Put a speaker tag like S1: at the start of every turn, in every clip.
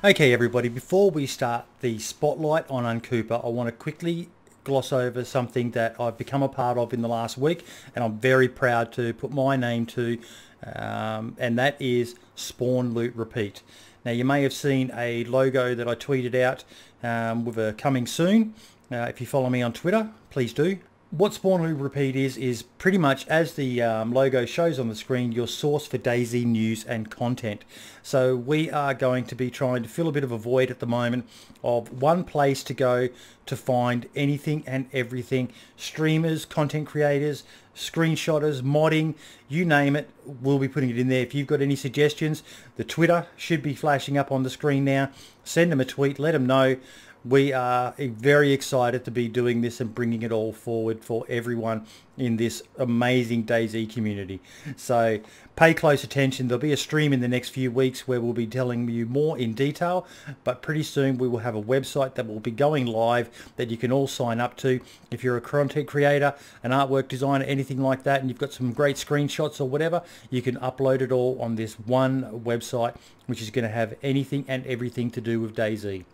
S1: Okay everybody, before we start the spotlight on Uncuepa, I want to quickly gloss over something that I've become a part of in the last week, and I'm very proud to put my name to, and that is SpawnLootRepeat. Now you may have seen a logo that I tweeted out with a coming soon. If you follow me on Twitter, please do. What SpawnLootRepeat is pretty much, as the logo shows on the screen, your source for DayZ news and content. So we are going to be trying to fill a bit of a void at the moment of one place to go to find anything and everything. Streamers, content creators, screenshotters, modding, you name it, we'll be putting it in there. If you've got any suggestions, the Twitter should be flashing up on the screen now. Send them a tweet, let them know. We are very excited to be doing this and bringing it all forward for everyone in this amazing DayZ community. So pay close attention. There'll be a stream in the next few weeks where we'll be telling you more in detail, but pretty soon we will have a website that will be going live that you can all sign up to. If you're a content creator, an artwork designer, anything like that, and you've got some great screenshots or whatever, you can upload it all on this one website, which is going to have anything and everything to do with DayZ.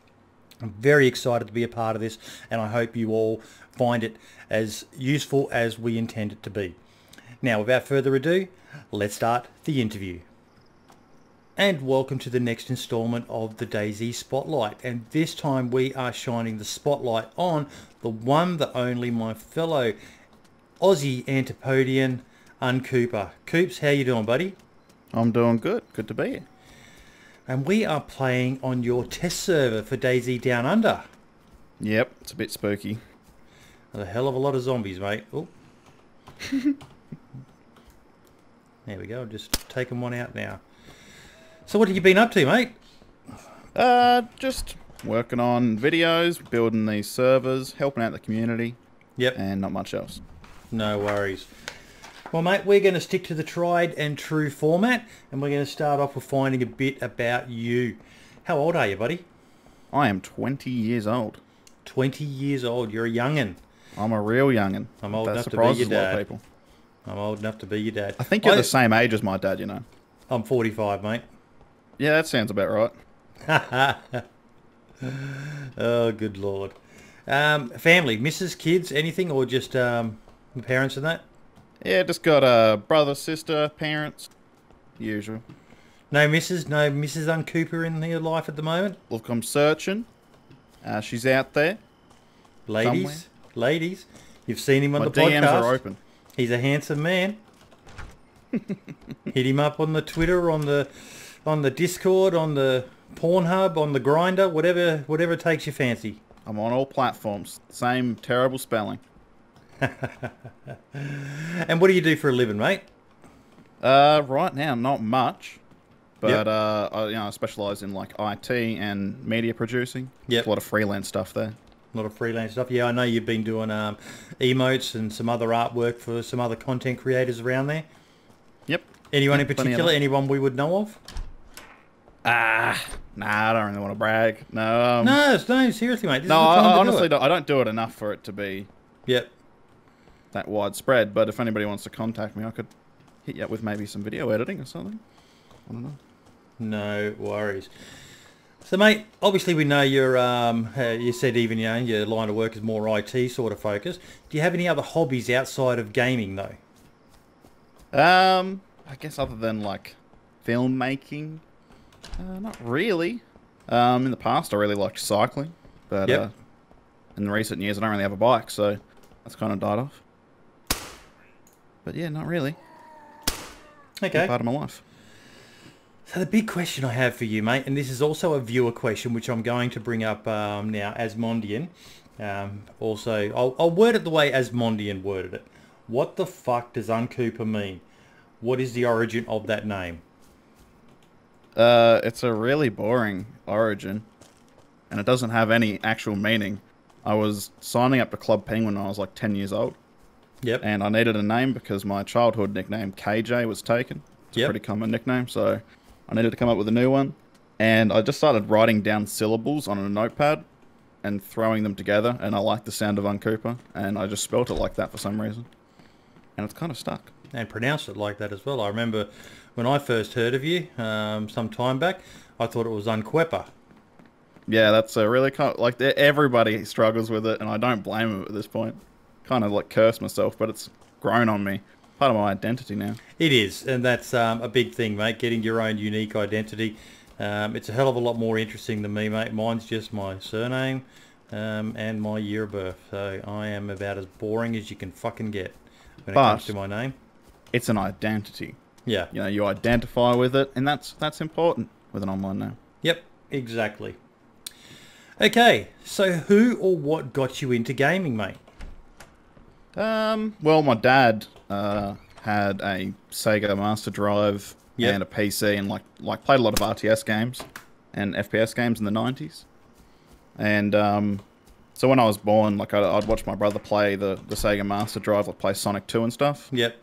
S1: I'm very excited to be a part of this, and I hope you all find it as useful as we intend it to be. Now, without further ado, let's start the interview. And welcome to the next installment of the DayZ Spotlight. And this time we are shining the spotlight on the one, the only, my fellow Aussie Antipodean, Uncuepa. Coops, how you doing, buddy?
S2: I'm doing good. Good to be here.
S1: And we are playing on your test server for DayZ Down Under.
S2: Yep, it's a bit spooky.
S1: A hell of a lot of zombies, mate. Oh. There we go. I'm just taking one out now. So what have you been up to, mate?
S2: Just working on videos, building these servers, helping out the community.
S1: Yep.
S2: And not much else.
S1: No worries. Well, mate, we're going to stick to the tried and true format, and we're going to start off with finding a bit about you. How old are you, buddy?
S2: I am 20 years old.
S1: 20 years old. You're a young'un.
S2: I'm a real young'un.
S1: I'm old enough to be your
S2: surprises a lot of
S1: dad.
S2: people.
S1: I'm old enough to be your dad.
S2: I think you're the same age as my dad, you know.
S1: I'm 45, mate.
S2: Yeah, that sounds about right.
S1: Oh, good Lord. Family, missus, kids, anything, or just parents and that?
S2: Yeah, just got a brother, sister, parents, usual.
S1: No Mrs. Uncuepa in your life at the moment?
S2: Look, I'm searching. She's out there.
S1: Ladies, ladies, you've seen him on the
S2: DMs
S1: podcast.
S2: are open.
S1: He's a handsome man. Hit him up on the Twitter, on the Discord, on the Pornhub, on the Grinder, whatever takes your fancy.
S2: I'm on all platforms. Same terrible spelling.
S1: And what do you do for a living, mate?
S2: Right now, not much, but
S1: Yep.
S2: I specialize in like IT and media producing.
S1: Yep.
S2: A lot of freelance stuff there.
S1: A lot of freelance stuff. Yeah, I know you've been doing emotes and some other artwork for some other content creators around there.
S2: Yep.
S1: Anyone in
S2: Plenty of
S1: particular?
S2: them.
S1: Anyone we would know of?
S2: Nah, I don't really want to brag. No.
S1: No, seriously, mate. This
S2: No,
S1: is the time
S2: I
S1: to
S2: honestly
S1: do it.
S2: don't. I don't do it enough for it to be
S1: Yep.
S2: that widespread. But if anybody wants to contact me, I could hit you up with maybe some video editing or something. I don't know.
S1: No worries. So, mate, obviously we know you're, you said even, your line of work is more IT sort of focused. Do you have any other hobbies outside of gaming, though?
S2: I guess other than like filmmaking, not really. In the past, I really liked cycling, but
S1: Yep.
S2: in recent years, I don't really have a bike, so that's kind of died off. But yeah, not really.
S1: Okay.
S2: Part of my life.
S1: So the big question I have for you, mate, and this is also a viewer question, which I'm going to bring up now, Asmondian. Also, I'll word it the way Asmondian worded it. What the fuck does Uncuepa mean? What is the origin of that name?
S2: It's a really boring origin, and it doesn't have any actual meaning. I was signing up to Club Penguin when I was like 10 years old.
S1: Yep.
S2: And I needed a name because my childhood nickname KJ was taken. It's a
S1: Yep.
S2: pretty common nickname, so I needed to come up with a new one. And I just started writing down syllables on a notepad and throwing them together, and I liked the sound of Uncuepa, and I just spelt it like that for some reason. And it's kind of stuck.
S1: And pronounced it like that as well. I remember when I first heard of you some time back, I thought it was Uncuepa.
S2: Yeah, that's a really like everybody struggles with it, and I don't blame them at this point. Kind of like curse myself, but it's grown on me. Part of my identity now.
S1: It is, and that's a big thing, mate. Getting your own unique identity. It's a hell of a lot more interesting than me, mate. Mine's just my surname and my year of birth. So I am about as boring as you can fucking get when it comes to my name.
S2: It's an identity.
S1: Yeah.
S2: You know, you identify with it, and that's important with an online name.
S1: Yep, exactly. Okay, so who or what got you into gaming, mate?
S2: Well, my dad had a Sega Master Drive and a PC, and like played a lot of RTS games and FPS games in the 90s. And so when I was born, like I'd watch my brother play the Sega Master Drive, like play Sonic 2 and stuff.
S1: Yep.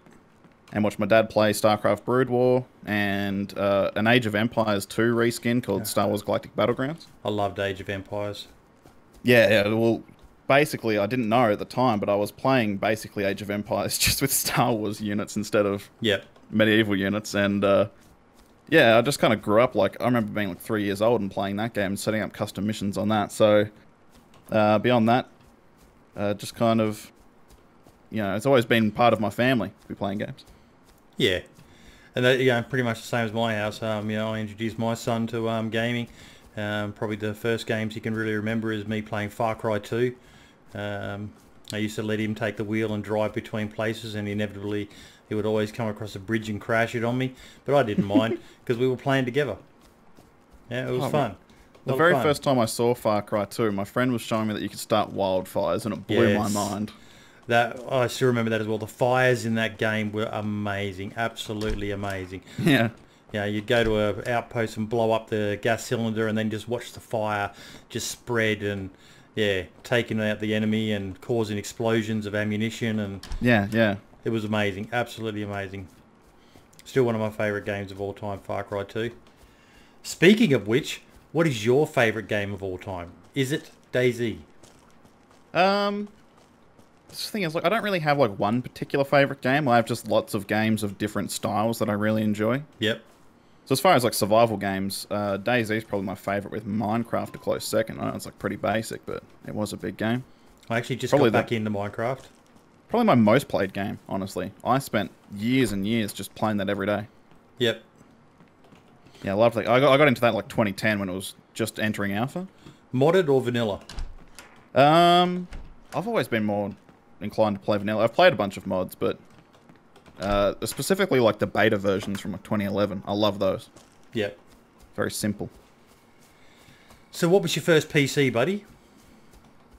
S2: And watch my dad play StarCraft Brood War and an Age of Empires 2 reskin called Star Wars Galactic Battlegrounds.
S1: I loved Age of Empires.
S2: Yeah, well, basically, I didn't know at the time, but I was playing basically Age of Empires just with Star Wars units instead of medieval units. And yeah, I just kind of grew up, like, I remember being like 3 years old and playing that game and setting up custom missions on that. So beyond that, just kind of, you know, it's always been part of my family to be playing games.
S1: Yeah, and that, you know, pretty much the same as my house. You know, I introduced my son to gaming. Probably the first games he can really remember is me playing Far Cry 2. I used to let him take the wheel and drive between places, and inevitably he would always come across a bridge and crash it on me. But I didn't mind because we were playing together. Yeah, it was fun.
S2: The very first time I saw Far Cry 2, my friend was showing me that you could start wildfires, and it blew my mind.
S1: That I still remember that as well. The fires in that game were amazing, absolutely amazing.
S2: Yeah.
S1: Yeah, you'd go to an outpost and blow up the gas cylinder, and then just watch the fire just spread, and taking out the enemy and causing explosions of ammunition, and it was amazing, absolutely amazing. Still one of my favourite games of all time, Far Cry 2. Speaking of which, what is your favourite game of all time? Is it DayZ?
S2: The thing is, like, I don't really have like one particular favorite game. I have just lots of games of different styles that I really enjoy.
S1: Yep.
S2: So as far as like survival games, DayZ is probably my favorite, with Minecraft a close second. I know it's like pretty basic, but it was a big game.
S1: I actually just got back into Minecraft.
S2: Probably my most played game, honestly. I spent years and years just playing that every day.
S1: Yep.
S2: Yeah, I loved it. I got into that like 2010 when it was just entering alpha.
S1: Modded or vanilla?
S2: I've always been more inclined to play vanilla. I've played a bunch of mods, but specifically like the beta versions from like 2011. I love those.
S1: Yep.
S2: Very simple.
S1: So what was your first PC, buddy?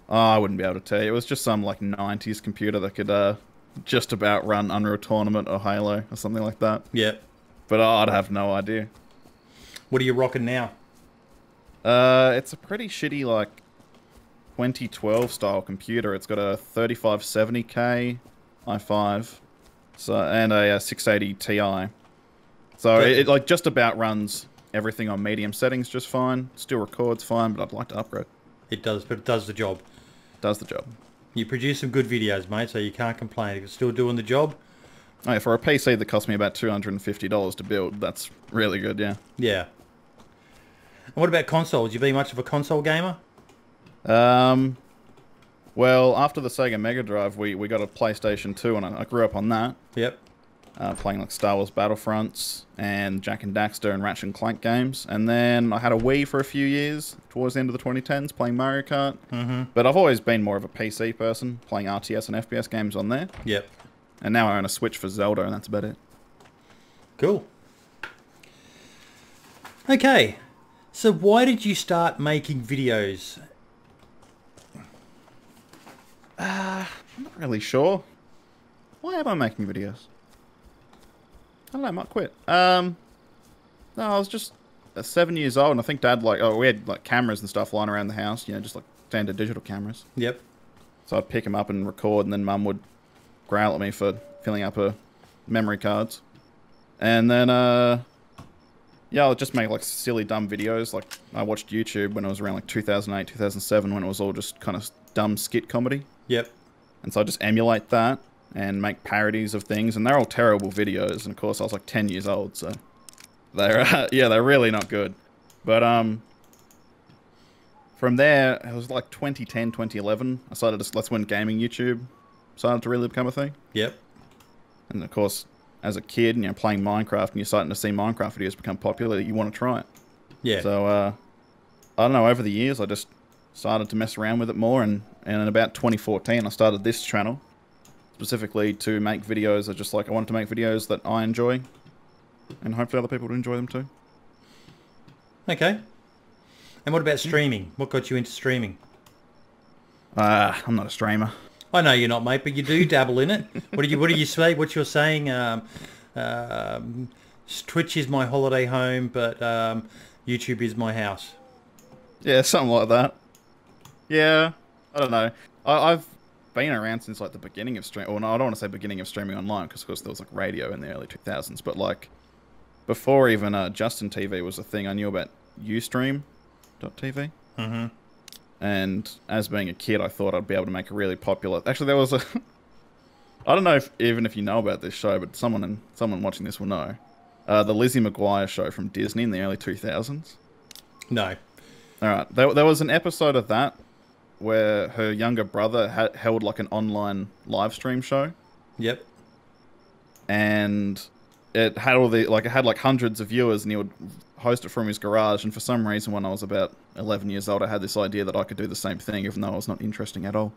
S2: Oh, I wouldn't be able to tell you. It was just some like 90s computer that could just about run Unreal Tournament or Halo or something like that.
S1: Yep.
S2: But I'd have no idea.
S1: What are you rocking now?
S2: It's a pretty shitty like 2012 style computer. It's got a 3570K i5, so and a 680 Ti. So it like just about runs everything on medium settings just fine. Still records fine, but I'd like to upgrade.
S1: It does, but it does the job.
S2: Does the job.
S1: You produce some good videos, mate, so you can't complain. It's still doing the job.
S2: Oh, yeah, for a PC that cost me about $250 to build, that's really good, yeah.
S1: Yeah. And what about consoles? You been much of a console gamer?
S2: Well, after the Sega Mega Drive, we got a PlayStation 2, and I grew up on that.
S1: Yep.
S2: Playing like Star Wars Battlefronts and Jak and Daxter and Ratchet and Clank games. And then I had a Wii for a few years, towards the end of the 2010s, playing Mario Kart. Mm-hmm. But I've always been more of a PC person, playing RTS and FPS games on there.
S1: Yep.
S2: And now I own a Switch for Zelda, and that's about it.
S1: Cool. Okay. So why did you start making videos?
S2: I'm not really sure. Why am I making videos? I don't know, I might quit. No, I was just 7 years old, and I think Dad, like, we had like cameras and stuff lying around the house, you know, just like standard digital cameras.
S1: Yep.
S2: So I'd pick them up and record, and then Mum would growl at me for filling up her memory cards. And then, yeah, I'll just make like silly, dumb videos. Like, I watched YouTube when it was around like 2008, 2007, when it was all just kind of dumb skit comedy.
S1: Yep. And
S2: so I just emulate that and make parodies of things, and they're all terrible videos. And of course, I was like 10 years old, so they're yeah, they're really not good. But from there, it was like 2010, 2011. I started to, that's when gaming YouTube started to really become a thing.
S1: Yep.
S2: And of course, as a kid, playing Minecraft, and you're starting to see Minecraft videos become popular, you want to try it.
S1: Yeah.
S2: So, I don't know, over the years, I just started to mess around with it more, and in about 2014, I started this channel, specifically to make videos. I wanted to make videos that I enjoy, and hopefully other people would enjoy them too.
S1: Okay. And what about streaming? What got you into streaming?
S2: I'm not a streamer.
S1: I know you're not, mate, but you do dabble in it. What do you say? What you're saying? Twitch is my holiday home, but YouTube is my house.
S2: Yeah, something like that. Yeah, I don't know. I've been around since like the beginning of stream. Well, no, I don't want to say beginning of streaming online because, of course, there was like radio in the early 2000s. But like before even Justin TV was a thing, I knew about Ustream.tv.
S1: Mm-hmm.
S2: And as being a kid, I thought I'd be able to make a really popular... Actually, there was a... I don't know even if you know about this show, but someone watching this will know. The Lizzie McGuire show from Disney in the early 2000s.
S1: No.
S2: Alright, there was an episode of that where her younger brother held like an online live stream show.
S1: Yep.
S2: And it had all the... Like, it had like hundreds of viewers, and he would host it from his garage, and for some reason when I was about 11 years old I had this idea that I could do the same thing even though I was not interesting at all.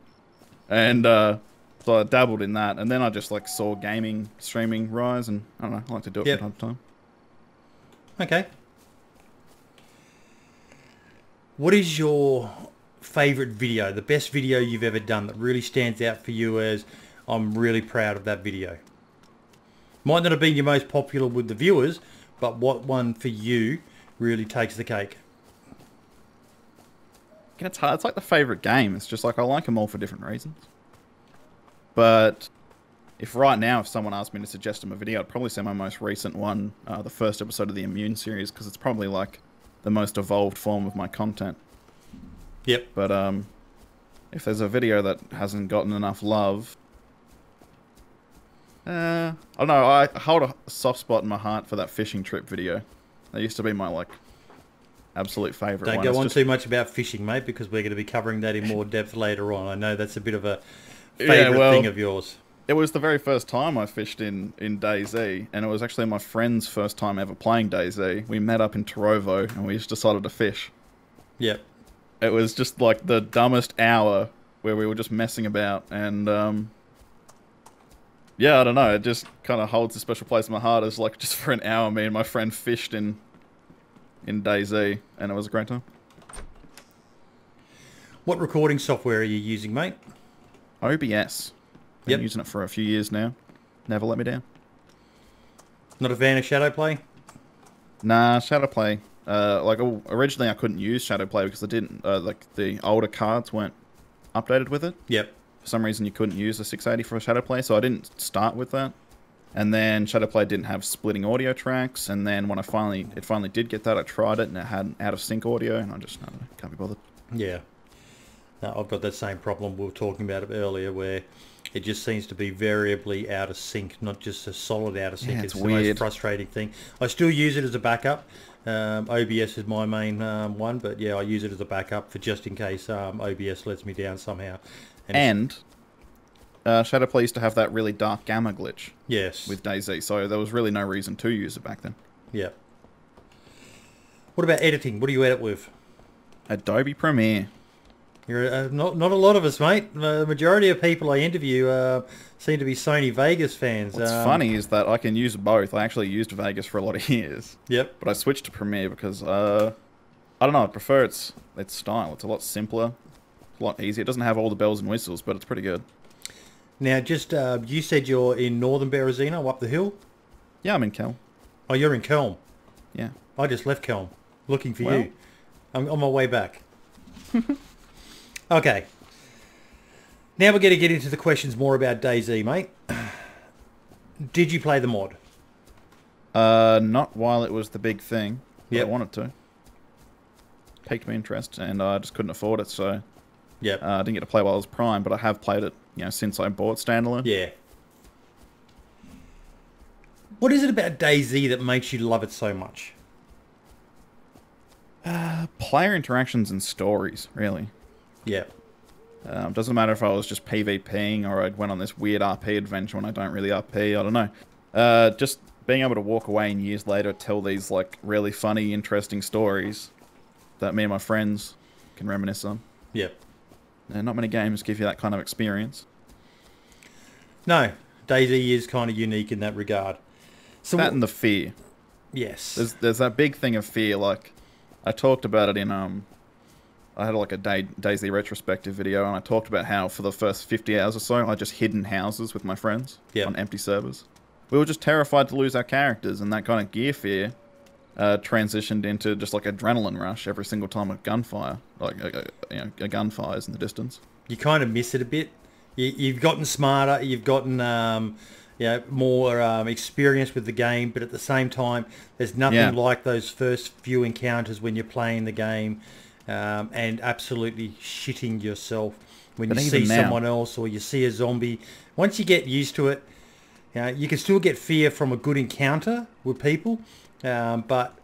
S2: And so I dabbled in that, and then I just like saw gaming streaming rise, and I don't know, I like to do it from time to time.
S1: Okay. What is your favourite video, the best video you've ever done that really stands out for you as I'm really proud of that video? Might not have been your most popular with the viewers, but what one for you really takes the cake?
S2: It's hard. It's like the favourite game. It's just like I like them all for different reasons. But if someone asked me to suggest them a video, I'd probably say my most recent one, the first episode of the Immune series, because it's probably like the most evolved form of my content.
S1: Yep.
S2: But if there's a video that hasn't gotten enough love, I don't know. I hold a soft spot in my heart for that fishing trip video. That used to be my like absolute favourite one.
S1: Don't go on too much about fishing, mate, because we're going to be covering that in more depth later on. I know that's a bit of a favourite thing of yours.
S2: It was the very first time I fished in DayZ, and it was actually my friend's first time ever playing DayZ. We met up in Tarovo, and we just decided to fish.
S1: Yep.
S2: It was just like the dumbest hour where we were just messing about, and yeah, I don't know. It just kind of holds a special place in my heart. As like just for an hour, me and my friend fished in DayZ, and it was a great time.
S1: What recording software are you using, mate?
S2: OBS. Been using it for a few years now. Never let me down.
S1: Not a fan of Shadowplay?
S2: Nah, Shadowplay. Originally I couldn't use Shadowplay because I didn't. Like the older cards weren't updated with it.
S1: Yep.
S2: For some reason you couldn't use a 680 for Shadowplay, so I didn't start with that. And then Shadowplay didn't have splitting audio tracks, and then when it finally did get that, I tried it and it had out of sync audio, and I just can't be bothered.
S1: Yeah. No, I've got that same problem we were talking about it earlier, where it just seems to be variably out of sync, not just a solid out of sync.
S2: Yeah,
S1: it's
S2: weird.
S1: The most frustrating thing. I still use it as a backup. OBS is my main one, but yeah, I use it as a backup for just in case OBS lets me down somehow.
S2: And Shadowplay used to have that really dark gamma glitch.
S1: Yes.
S2: With DayZ, so there was really no reason to use it back then.
S1: Yeah. What about editing? What do you edit with?
S2: Adobe Premiere.
S1: You're not a lot of us, mate. The majority of people I interview seem to be Sony Vegas fans.
S2: What's funny is that I can use both. I actually used Vegas for a lot of years.
S1: Yep.
S2: But I switched to Premiere because I don't know. I prefer its style. It's a lot simpler, a lot easier. It doesn't have all the bells and whistles, but it's pretty good.
S1: Now, just you said you're in northern Berezino, up the hill.
S2: Yeah, I'm in Kelm.
S1: Oh, you're in Kelm.
S2: Yeah.
S1: I just left Kelm, looking for you. I'm on my way back. Okay. Now we're going to get into the questions more about DayZ, mate. Did you play the mod?
S2: Not while it was the big thing. But
S1: Yep.
S2: I wanted to. Piqued my interest, and I just couldn't afford it, so
S1: Yep.
S2: I didn't get to play while I was Prime, but I have played it, since I bought Standalone.
S1: Yeah. What is it about DayZ that makes you love it so much?
S2: Player interactions and stories, really.
S1: Yeah.
S2: Doesn't matter if I was just PvPing or I went on this weird RP adventure when I don't really RP, I don't know. Just being able to walk away and years later tell these like really funny, interesting stories that me and my friends can reminisce on.
S1: Yep.
S2: And not many games give you that kind of experience.
S1: No, DayZ is kind of unique in that regard. So
S2: that and the fear.
S1: Yes.
S2: There's that big thing of fear. Like I talked about it in I had like a DayZ retrospective video, and I talked about how for the first 50 hours or so, I just hid in houses with my friends on empty servers. We were just terrified to lose our characters, and that kind of gear fear transitioned into just like adrenaline rush every single time a gunfire, like a gun fires in the distance.
S1: You kind of miss it a bit. You've gotten smarter. You've gotten more experience with the game, but at the same time, there's nothing like those first few encounters when you're playing the game. And absolutely shitting yourself when you see someone else or you see a zombie. Once you get used to it, you can still get fear from a good encounter with people, but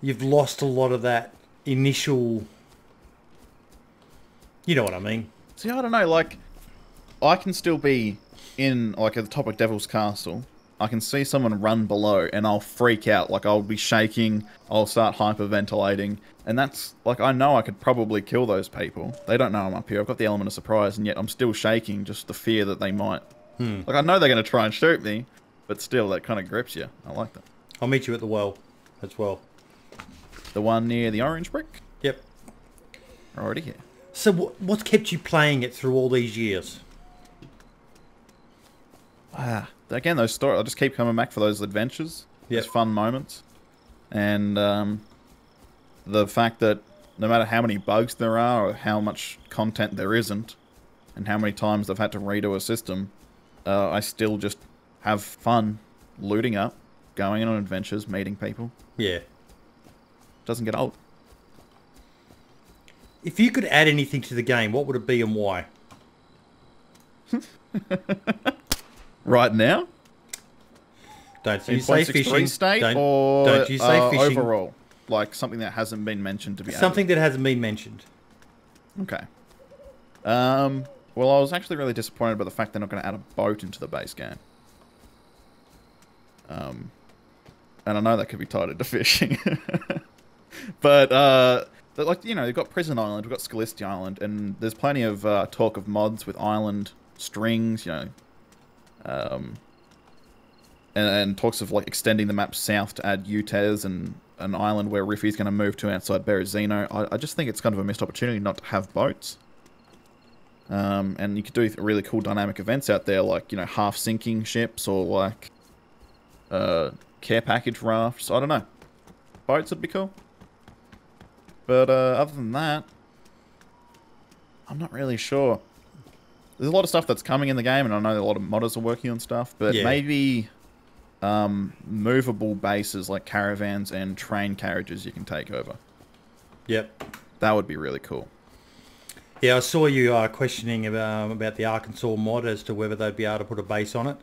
S1: you've lost a lot of that initial... You know what I mean?
S2: See, I don't know, like, I can still be in, like, at the top of Devil's Castle. I can see someone run below and I'll freak out. Like, I'll be shaking, I'll start hyperventilating. And that's, like, I know I could probably kill those people. They don't know I'm up here. I've got the element of surprise, and yet I'm still shaking, just the fear that they might. Like, I know they're going to try and shoot me, but still, that kind of grips you. I like that.
S1: I'll meet you at the well as well.
S2: The one near the orange brick?
S1: Yep.
S2: We're already here.
S1: So what's kept you playing it through all these years?
S2: Again, those stories, I just keep coming back for those adventures. Those fun moments. And the fact that no matter how many bugs there are or how much content there isn't and how many times they've had to redo a system, I still just have fun looting up, going on adventures, meeting people.
S1: Yeah.
S2: Doesn't get old.
S1: If you could add anything to the game, what would it be and why?
S2: Right now?
S1: Don't you say fishing.
S2: State don't you say fishing. Overall? Like something that hasn't been mentioned to be added.
S1: Something that hasn't been mentioned.
S2: Okay. Well, I was actually really disappointed by the fact they're not going to add a boat into the base game. And I know that could be tied into fishing. But, like, you know, you've got Prison Island, we've got Scalisti Island, and there's plenty of talk of mods with island strings, you know. And talks of, like, extending the map south to add Utez and an island where Riffy's going to move to outside Berezino. I just think it's kind of a missed opportunity not to have boats. And you could do really cool dynamic events out there, like, you know, half-sinking ships or, like, care package rafts. I don't know. Boats would be cool. But other than that, I'm not really sure. There's a lot of stuff that's coming in the game, and I know a lot of modders are working on stuff, but maybe movable bases like caravans and train carriages you can take over.
S1: Yep.
S2: That would be really cool.
S1: Yeah, I saw you questioning about the Arkansas mod as to whether they'd be able to put a base on it.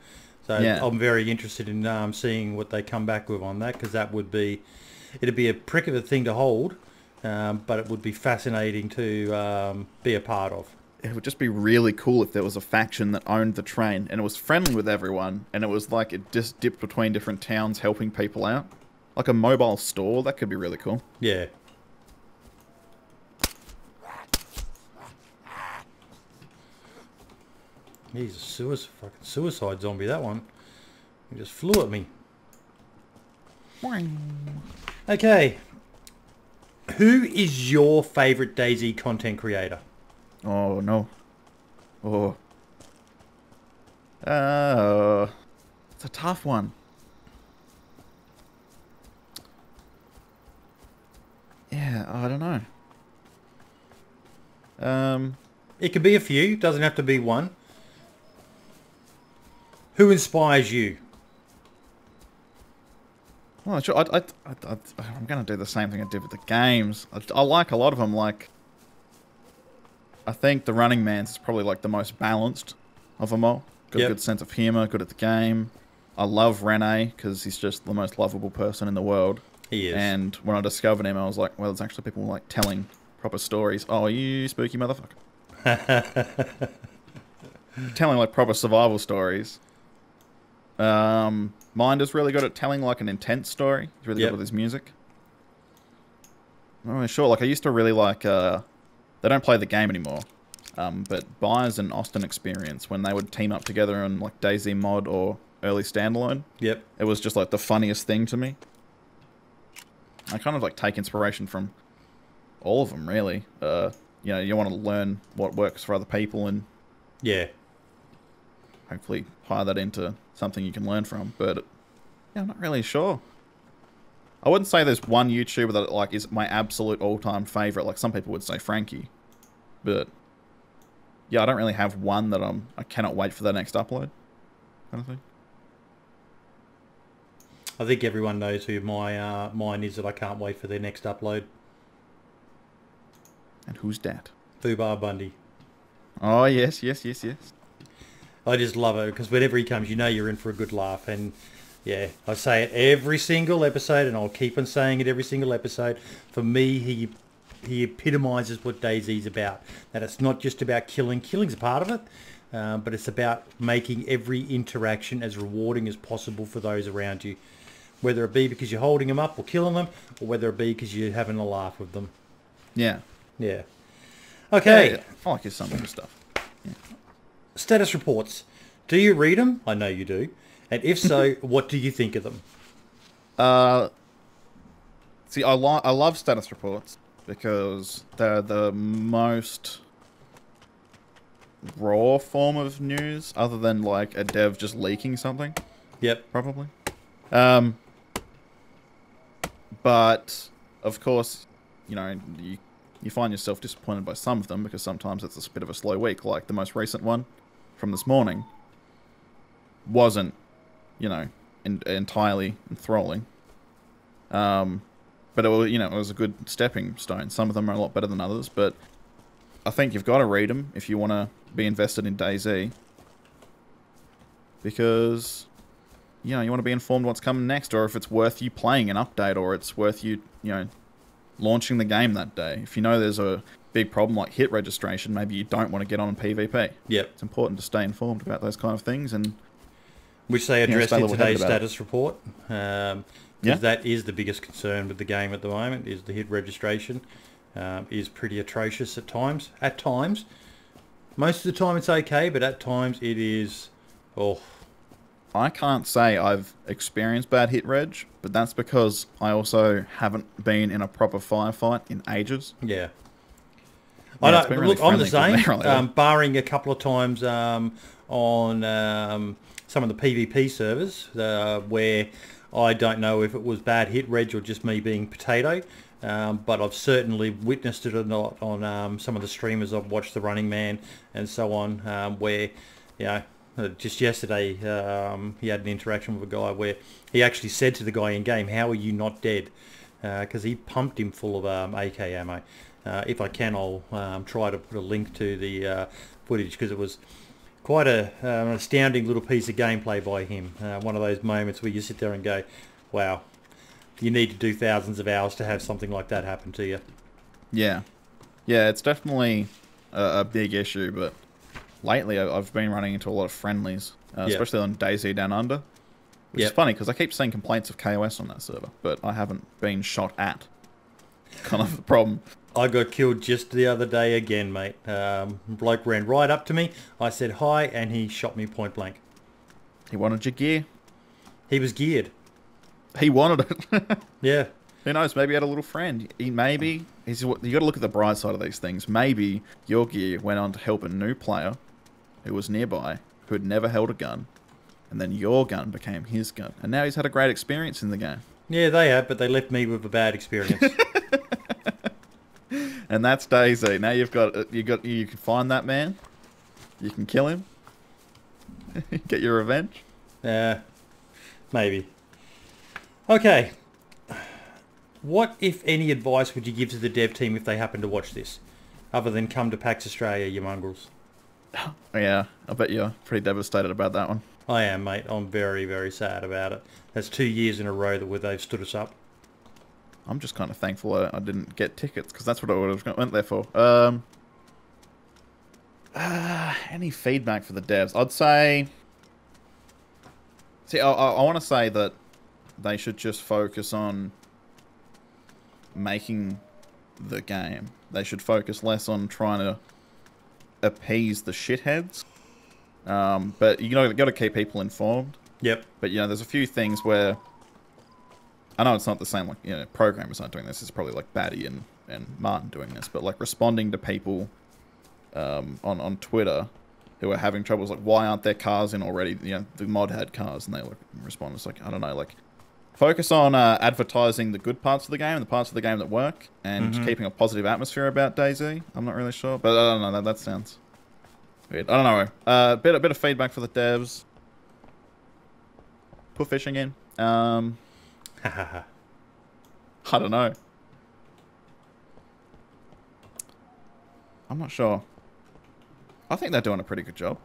S1: So I'm very interested in seeing what they come back with on that, because that would be... It'd be a prick of a thing to hold, but it would be fascinating to be a part of.
S2: It would just be really cool if there was a faction that owned the train and it was friendly with everyone, and it was like it just dipped between different towns helping people out. Like a mobile store, that could be really cool.
S1: Yeah. He's a fucking suicide zombie, that one. He just flew at me. Okay. Who is your favourite DayZ content creator?
S2: Oh, no. Oh. It's a tough one. Yeah, I don't know.
S1: It could be a few. Doesn't have to be one. Who inspires you?
S2: Well, sure, I'm going to do the same thing I did with the games. I like a lot of them. Like, I think the Running Man's is probably like the most balanced of them all. Got a good sense of humour, good at the game. I love Rene because he's just the most lovable person in the world.
S1: He is.
S2: And when I discovered him, I was like, well, it's actually people like telling proper stories. Oh, you spooky motherfucker. Telling like proper survival stories. Minder's really good at telling like an intense story. He's really good with his music. I'm not really sure. Like I used to really like. They don't play the game anymore. But Byers and Austin Experience, when they would team up together on like DayZ mod or early standalone.
S1: Yep.
S2: It was just like the funniest thing to me. I kind of like take inspiration from all of them, really. You know, you want to learn what works for other people and
S1: yeah,
S2: hopefully hire that into something you can learn from. But yeah, I'm not really sure. I wouldn't say there's one YouTuber that like is my absolute all-time favorite. Like some people would say Frankie, but yeah, I don't really have one that I cannot wait for the next upload, kind of thing.
S1: I think everyone knows who my mine is that I can't wait for their next upload.
S2: And who's that?
S1: Fubar Bundy.
S2: Oh yes, yes, yes, yes.
S1: I just love it because whenever he comes, you know you're in for a good laugh. And yeah, I say it every single episode, and I'll keep on saying it every single episode. For me, he epitomises what DayZ's about. That it's not just about killing. Killing's a part of it, but it's about making every interaction as rewarding as possible for those around you. Whether it be because you're holding them up or killing them, or whether it be because you're having a laugh with them.
S2: Yeah.
S1: Yeah. Okay.
S2: Yeah, I like his some of his stuff. Yeah.
S1: Status reports. Do you read them? I know you do. And if so, what do you think of them?
S2: See, I love status reports because they're the most raw form of news, other than like a dev just leaking something.
S1: Yep.
S2: Probably. But of course, you know, you find yourself disappointed by some of them because sometimes it's a bit of a slow week. Like the most recent one from this morning wasn't, you know, entirely enthralling. But it was, you know, it was a good stepping stone. Some of them are a lot better than others, but I think you've got to read them if you want to be invested in DayZ, because you know you want to be informed what's coming next, or if it's worth you playing an update, or it's worth you know launching the game that day. If you know there's a big problem like hit registration, maybe you don't want to get on PvP.
S1: Yep.
S2: It's important to stay informed about those kind of things, and
S1: which they addressed in today's status report.
S2: Yeah.
S1: That is the biggest concern with the game at the moment, is the hit registration. Is pretty atrocious at times. At times. Most of the time it's okay, but at times it is... Oh.
S2: I can't say I've experienced bad hit reg, but that's because I also haven't been in a proper firefight in ages.
S1: Yeah.
S2: I know.
S1: Really, look, I'm the same, barring a couple of times on some of the PvP servers where I don't know if it was bad hit reg or just me being potato, but I've certainly witnessed it or not on some of the streamers I've watched, the Running Man and so on, where, you know, just yesterday he had an interaction with a guy where he actually said to the guy in game, "How are you not dead?" Because he pumped him full of AK ammo. If I can, I'll try to put a link to the footage, because it was quite an astounding little piece of gameplay by him. One of those moments where you sit there and go, wow, you need to do thousands of hours to have something like that happen to you.
S2: Yeah. Yeah, it's definitely a big issue, but lately I've been running into a lot of friendlies, especially on DayZ Down Under, which is funny because I keep seeing complaints of KOS on that server, but I haven't been shot at. Kind of the problem.
S1: I got killed just the other day again, mate. Bloke ran right up to me. I said hi, and he shot me point blank.
S2: He wanted your gear.
S1: He was geared.
S2: He wanted it.
S1: Yeah.
S2: Who knows? Maybe he had a little friend. You got to look at the bright side of these things. Maybe your gear went on to help a new player who was nearby, who had never held a gun, and then your gun became his gun, and now he's had a great experience in the game. Yeah,
S1: they have, but they left me with a bad experience.
S2: And that's DayZ. Now you can find that man. You can kill him. Get your revenge.
S1: Yeah, maybe. Okay. What, if any, advice would you give to the dev team if they happen to watch this? Other than come to PAX Australia, you mongrels.
S2: Yeah, I bet you're pretty devastated about that one.
S1: I am, mate. I'm very, very sad about it. That's 2 years in a row that they've stood us up.
S2: I'm just kind of thankful I didn't get tickets, because that's what I went there for. Any feedback for the devs? I'd say... See, I want to say that they should just focus on making the game. They should focus less on trying to appease the shitheads. But you got to keep people informed.
S1: Yep.
S2: But there's a few things where I know it's not the same. Like programmers aren't doing this. It's probably like Batty and Martin doing this. But like responding to people on Twitter who are having troubles, like why aren't there cars in already? The mod had cars, and they respond. It's like, I don't know, like focus on advertising the good parts of the game and the parts of the game that work, and keeping a positive atmosphere about DayZ. I'm not really sure, but I don't know. That sounds weird. I don't know. A bit of feedback for the devs. Put fishing in. I don't know. I'm not sure. I think they're doing a pretty good job.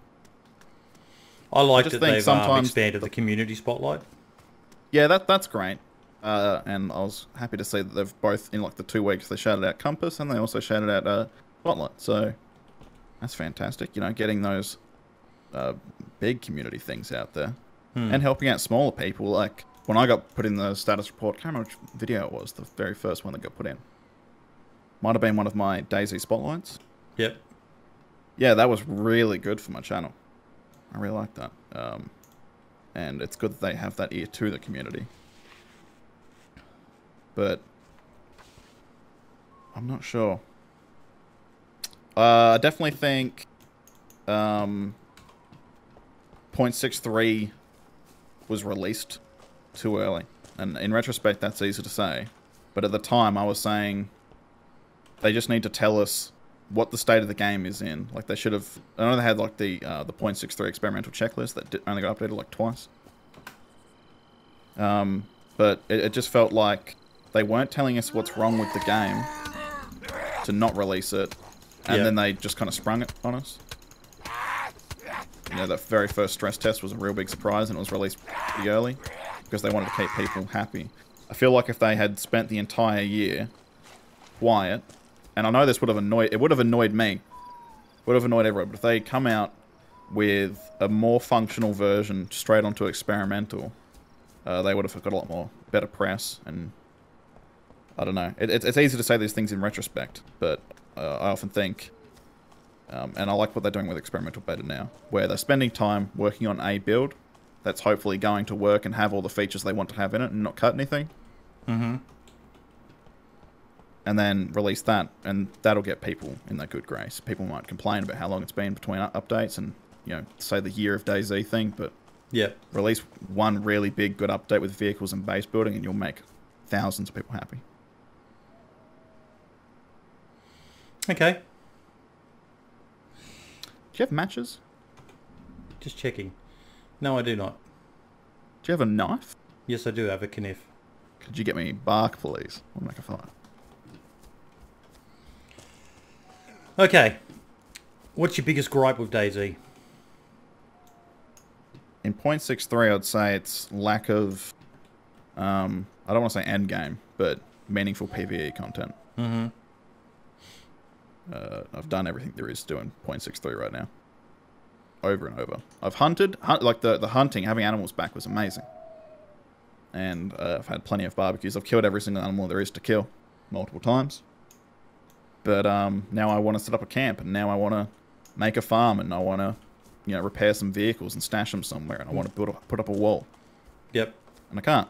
S1: I like that they've expanded the community spotlight.
S2: Yeah, that's great. And I was happy to see that they've both, in like the 2 weeks, they shouted out Compass and they also shouted out Spotlight. So that's fantastic. Getting those big community things out there and helping out smaller people. Like when I got put in the status report, I can't remember which video it was, the very first one that got put in. Might have been one of my DayZ spotlights.
S1: Yep.
S2: Yeah, that was really good for my channel. I really like that. And it's good that they have that ear to the community. But I'm not sure. I definitely think 0.63 was released too early. And in retrospect, that's easy to say. But at the time, I was saying they just need to tell us what the state of the game is in. Like they should have... I know they had like the 0.63 experimental checklist that only got updated like twice. But it just felt like they weren't telling us what's wrong with the game to not release it, and then they just kind of sprung it on us. That very first stress test was a real big surprise, and it was released pretty early because they wanted to keep people happy. I feel like if they had spent the entire year quiet, and I know this would have annoyed me, would have annoyed everyone, but if they come out with a more functional version straight onto experimental, they would have got a lot more better press. And I don't know, it's easy to say these things in retrospect, but I often think, and I like what they're doing with experimental beta now, where they're spending time working on a build that's hopefully going to work and have all the features they want to have in it and not cut anything. And then release that, and that'll get people in their good grace. People might complain about how long it's been between updates and, say the year of DayZ thing, but release one really big good update with vehicles and base building and you'll make thousands of people happy.
S1: Okay.
S2: Do you have matches?
S1: Just checking. No, I do not.
S2: Do you have a knife?
S1: Yes, I do have a kniff.
S2: Could you get me bark, please? I'll make a fire.
S1: Okay. What's your biggest gripe with DayZ?
S2: In 0.63, I'd say it's lack of, I don't want to say end game, but meaningful PvE content. I've done everything there is to do in 0.63 right now. Over and over. I've hunted, like the hunting, having animals back was amazing. And I've had plenty of barbecues. I've killed every single animal there is to kill multiple times. But now I want to set up a camp, and now I want to make a farm, and I want to, repair some vehicles and stash them somewhere, and I want to put up a wall.
S1: Yep.
S2: And I can't.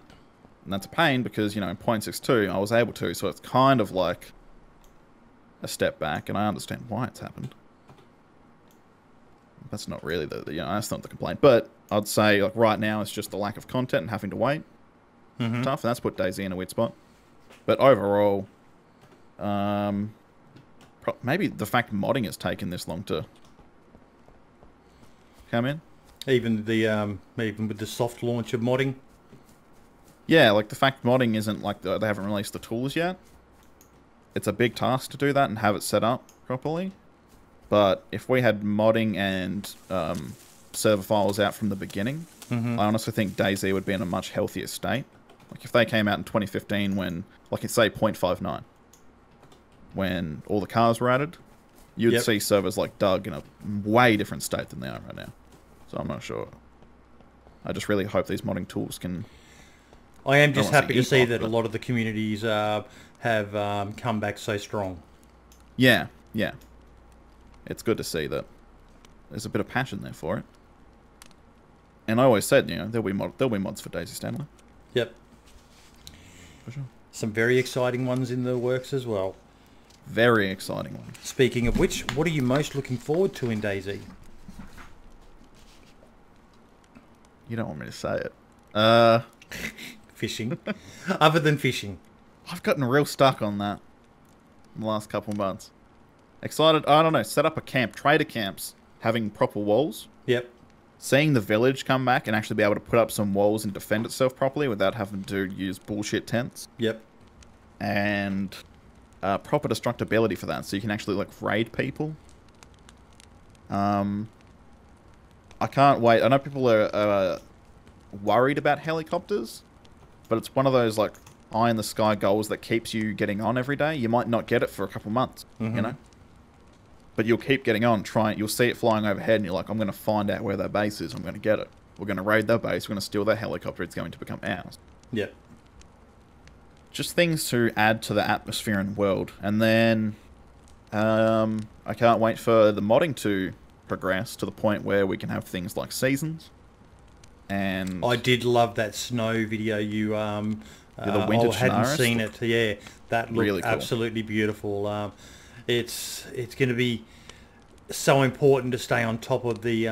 S2: And that's a pain because, in 0.62 I was able to, so it's kind of like a step back, and I understand why it's happened. That's not really that's not the complaint. But I'd say, like, right now it's just the lack of content and having to wait. Tough, and that's put DayZ in a weird spot. But overall, maybe the fact modding has taken this long to come in.
S1: Even with the soft launch of modding.
S2: Yeah, like the fact modding isn't like they haven't released the tools yet. It's a big task to do that and have it set up properly. But if we had modding and server files out from the beginning, I honestly think DayZ would be in a much healthier state. Like if they came out in 2015 when, like you say, 0.59, when all the cars were added, you'd see servers like Doug in a way different state than they are right now. So I'm not sure. I just really hope these modding tools can...
S1: I am just happy to see that a lot of the communities have come back so strong.
S2: Yeah, yeah. It's good to see that there's a bit of passion there for it. And I always said, you know, there'll be mods for DayZ Stanley.
S1: Yep.
S2: For sure.
S1: Some very exciting ones in the works as well.
S2: Very exciting one.
S1: Speaking of which, what are you most looking forward to in DayZ?
S2: You don't want me to say it.
S1: Fishing. Other than fishing.
S2: I've gotten real stuck on that in the last couple of months. Excited, I don't know, set up a camp, trader camps, having proper walls.
S1: Yep.
S2: Seeing the village come back and actually be able to put up some walls and defend itself properly without having to use bullshit tents.
S1: Yep.
S2: And proper destructibility for that, so you can actually like raid people. I can't wait. I know people are worried about helicopters, but it's one of those like eye in the sky goals that keeps you getting on every day. You might not get it for a couple months, you know, but you'll keep getting on. You'll see it flying overhead, and you're like, I'm going to find out where their base is. I'm going to get it. We're going to raid their base. We're going to steal their helicopter. It's going to become ours.
S1: Yep.
S2: Just things to add to the atmosphere and world. And then I can't wait for the modding to progress to the point where we can have things like seasons. And
S1: I did love that snow video you
S2: the winter
S1: I hadn't
S2: Chinaris
S1: seen it. Yeah, that looked
S2: really cool.
S1: Absolutely beautiful. It's going to be so important to stay on top of the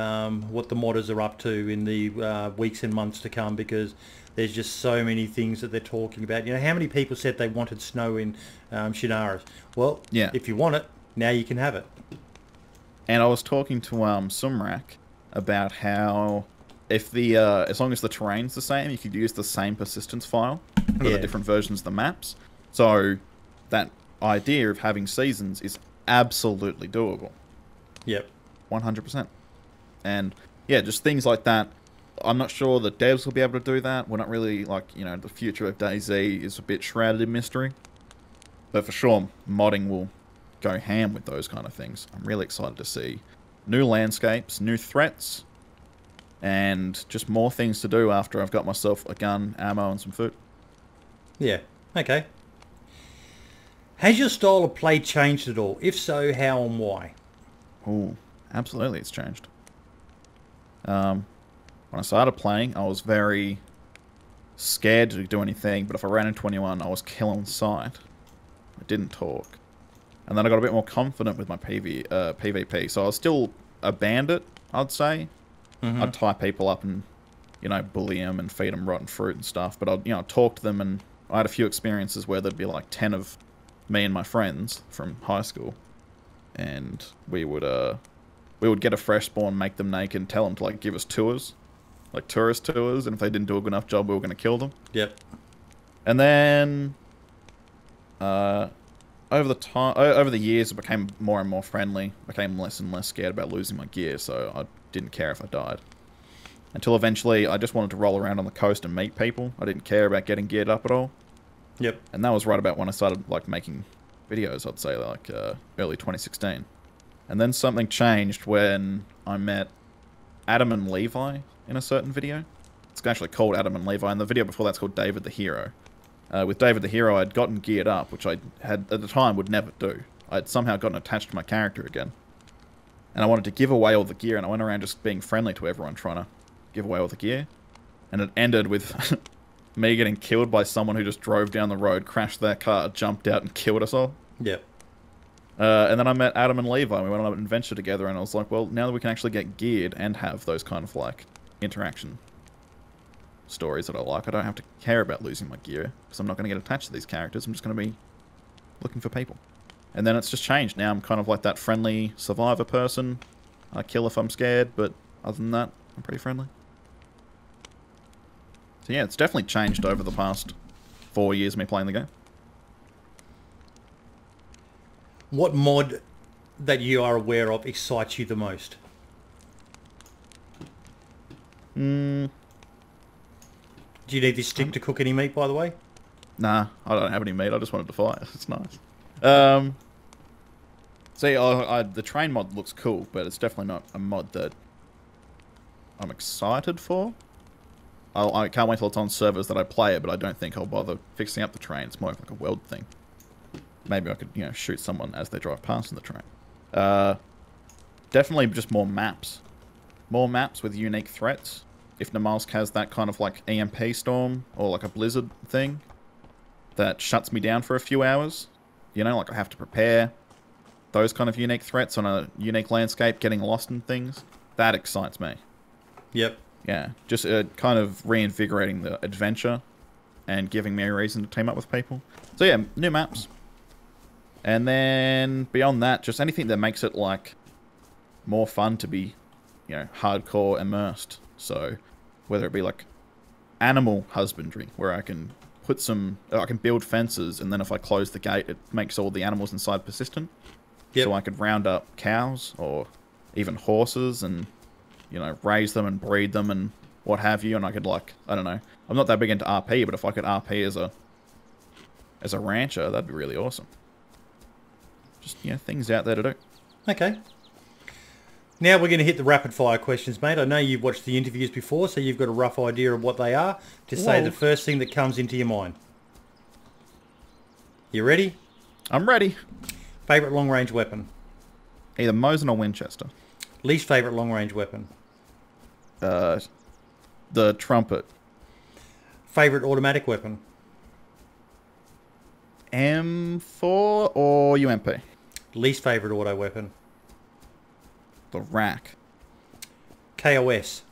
S1: what the modders are up to in the weeks and months to come, because there's just so many things that they're talking about. You know, how many people said they wanted snow in Chinaris? Well,
S2: yeah.
S1: If you want it, now you can have it.
S2: And I was talking to Sumrak about how if the as long as the terrain's the same, you could use the same persistence file for the different versions of the maps. So that idea of having seasons is absolutely doable.
S1: Yep.
S2: 100%. And yeah, just things like that. I'm not sure the devs will be able to do that. We're not really, like, you know, the future of DayZ is a bit shrouded in mystery. But for sure, modding will go ham with those kind of things. I'm really excited to see new landscapes, new threats, and just more things to do after I've got myself a gun, ammo, and some food.
S1: Yeah. Okay. Has your style of play changed at all? If so, how and why?
S2: Oh, absolutely it's changed. When I started playing, I was very scared to do anything, but if I ran into anyone, I was killing sight. I didn't talk. And then I got a bit more confident with my PvP, so I was still a bandit, I'd say. I'd tie people up and, you know, bully them and feed them rotten fruit and stuff, but I'd, you know, talk to them, and I had a few experiences where there'd be like 10 of me and my friends from high school, and we would get a fresh spawn, make them naked, and tell them to like give us tours, like tourist tours, and if they didn't do a good enough job, we were going to kill them. Yep. And then over the years, I became more and more friendly, became less and less scared about losing my gear, so I didn't care if I died. Until eventually, I just wanted to roll around on the coast and meet people. I didn't care about getting geared up at all. Yep. And that was right about when I started like making videos, I'd say, like early 2016. And then something changed when I met Adam and Levi in a certain video. It's actually called Adam and Levi, and the video before that's called David the Hero. With David the Hero, I'd gotten geared up, which I had at the time would never do. I'd somehow gotten attached to my character again. And I wanted to give away all the gear, and I went around just being friendly to everyone, trying to give away all the gear. And it ended with me getting killed by someone who just drove down the road, crashed their car, jumped out, and killed us all. Yep. And then I met Adam and Levi, and we went on an adventure together, and I was like, well, now that we can actually get geared and have those kind of, like, interaction stories that I like, I don't have to care about losing my gear, because I'm not going to get attached to these characters. I'm just going to be looking for people. And then it's just changed. Now I'm kind of like that friendly survivor person. I kill if I'm scared, but other than that, I'm pretty friendly. So yeah, it's definitely changed over the past 4 years of me playing the game.
S1: What mod that you are aware of excites you the most? Do you need this stick to cook any meat, by the way?
S2: Nah, I don't have any meat. I just wanted to fire. It's nice. See, the train mod looks cool, but it's definitely not a mod that I'm excited for. I can't wait till it's on servers that I play it, but I don't think I'll bother fixing up the train. It's more like a world thing. Maybe I could, you know, shoot someone as they drive past in the train. Definitely just more maps. More maps with unique threats. If Namalsk has that kind of like EMP storm or like a blizzard thing that shuts me down for a few hours, you know, like I have to prepare. Those kind of unique threats on a unique landscape, getting lost in things, that excites me.
S1: Yep.
S2: Yeah, just kind of reinvigorating the adventure and giving me a reason to team up with people. So yeah, new maps. And then beyond that, just anything that makes it like more fun to be, you know, hardcore immersed. So whether it be like animal husbandry, where I can put some, I can build fences, and then if I close the gate, it makes all the animals inside persistent. Yep. So I could round up cows or even horses and, you know, raise them and breed them and what have you. And I could, like, I don't know. I'm not that big into RP, but if I could RP as a rancher, that'd be really awesome. Just, you know, things out there to do.
S1: Okay. Now we're going to hit the rapid fire questions, mate. I know you've watched the interviews before, so you've got a rough idea of what they are. Just say the first thing that comes into your mind. You ready?
S2: I'm ready.
S1: Favourite long-range weapon?
S2: Either Mosin or Winchester.
S1: Least favourite long-range weapon?
S2: The trumpet.
S1: Favourite automatic weapon?
S2: M4 or UMP?
S1: Least favourite auto weapon?
S2: The rack.
S1: KOS?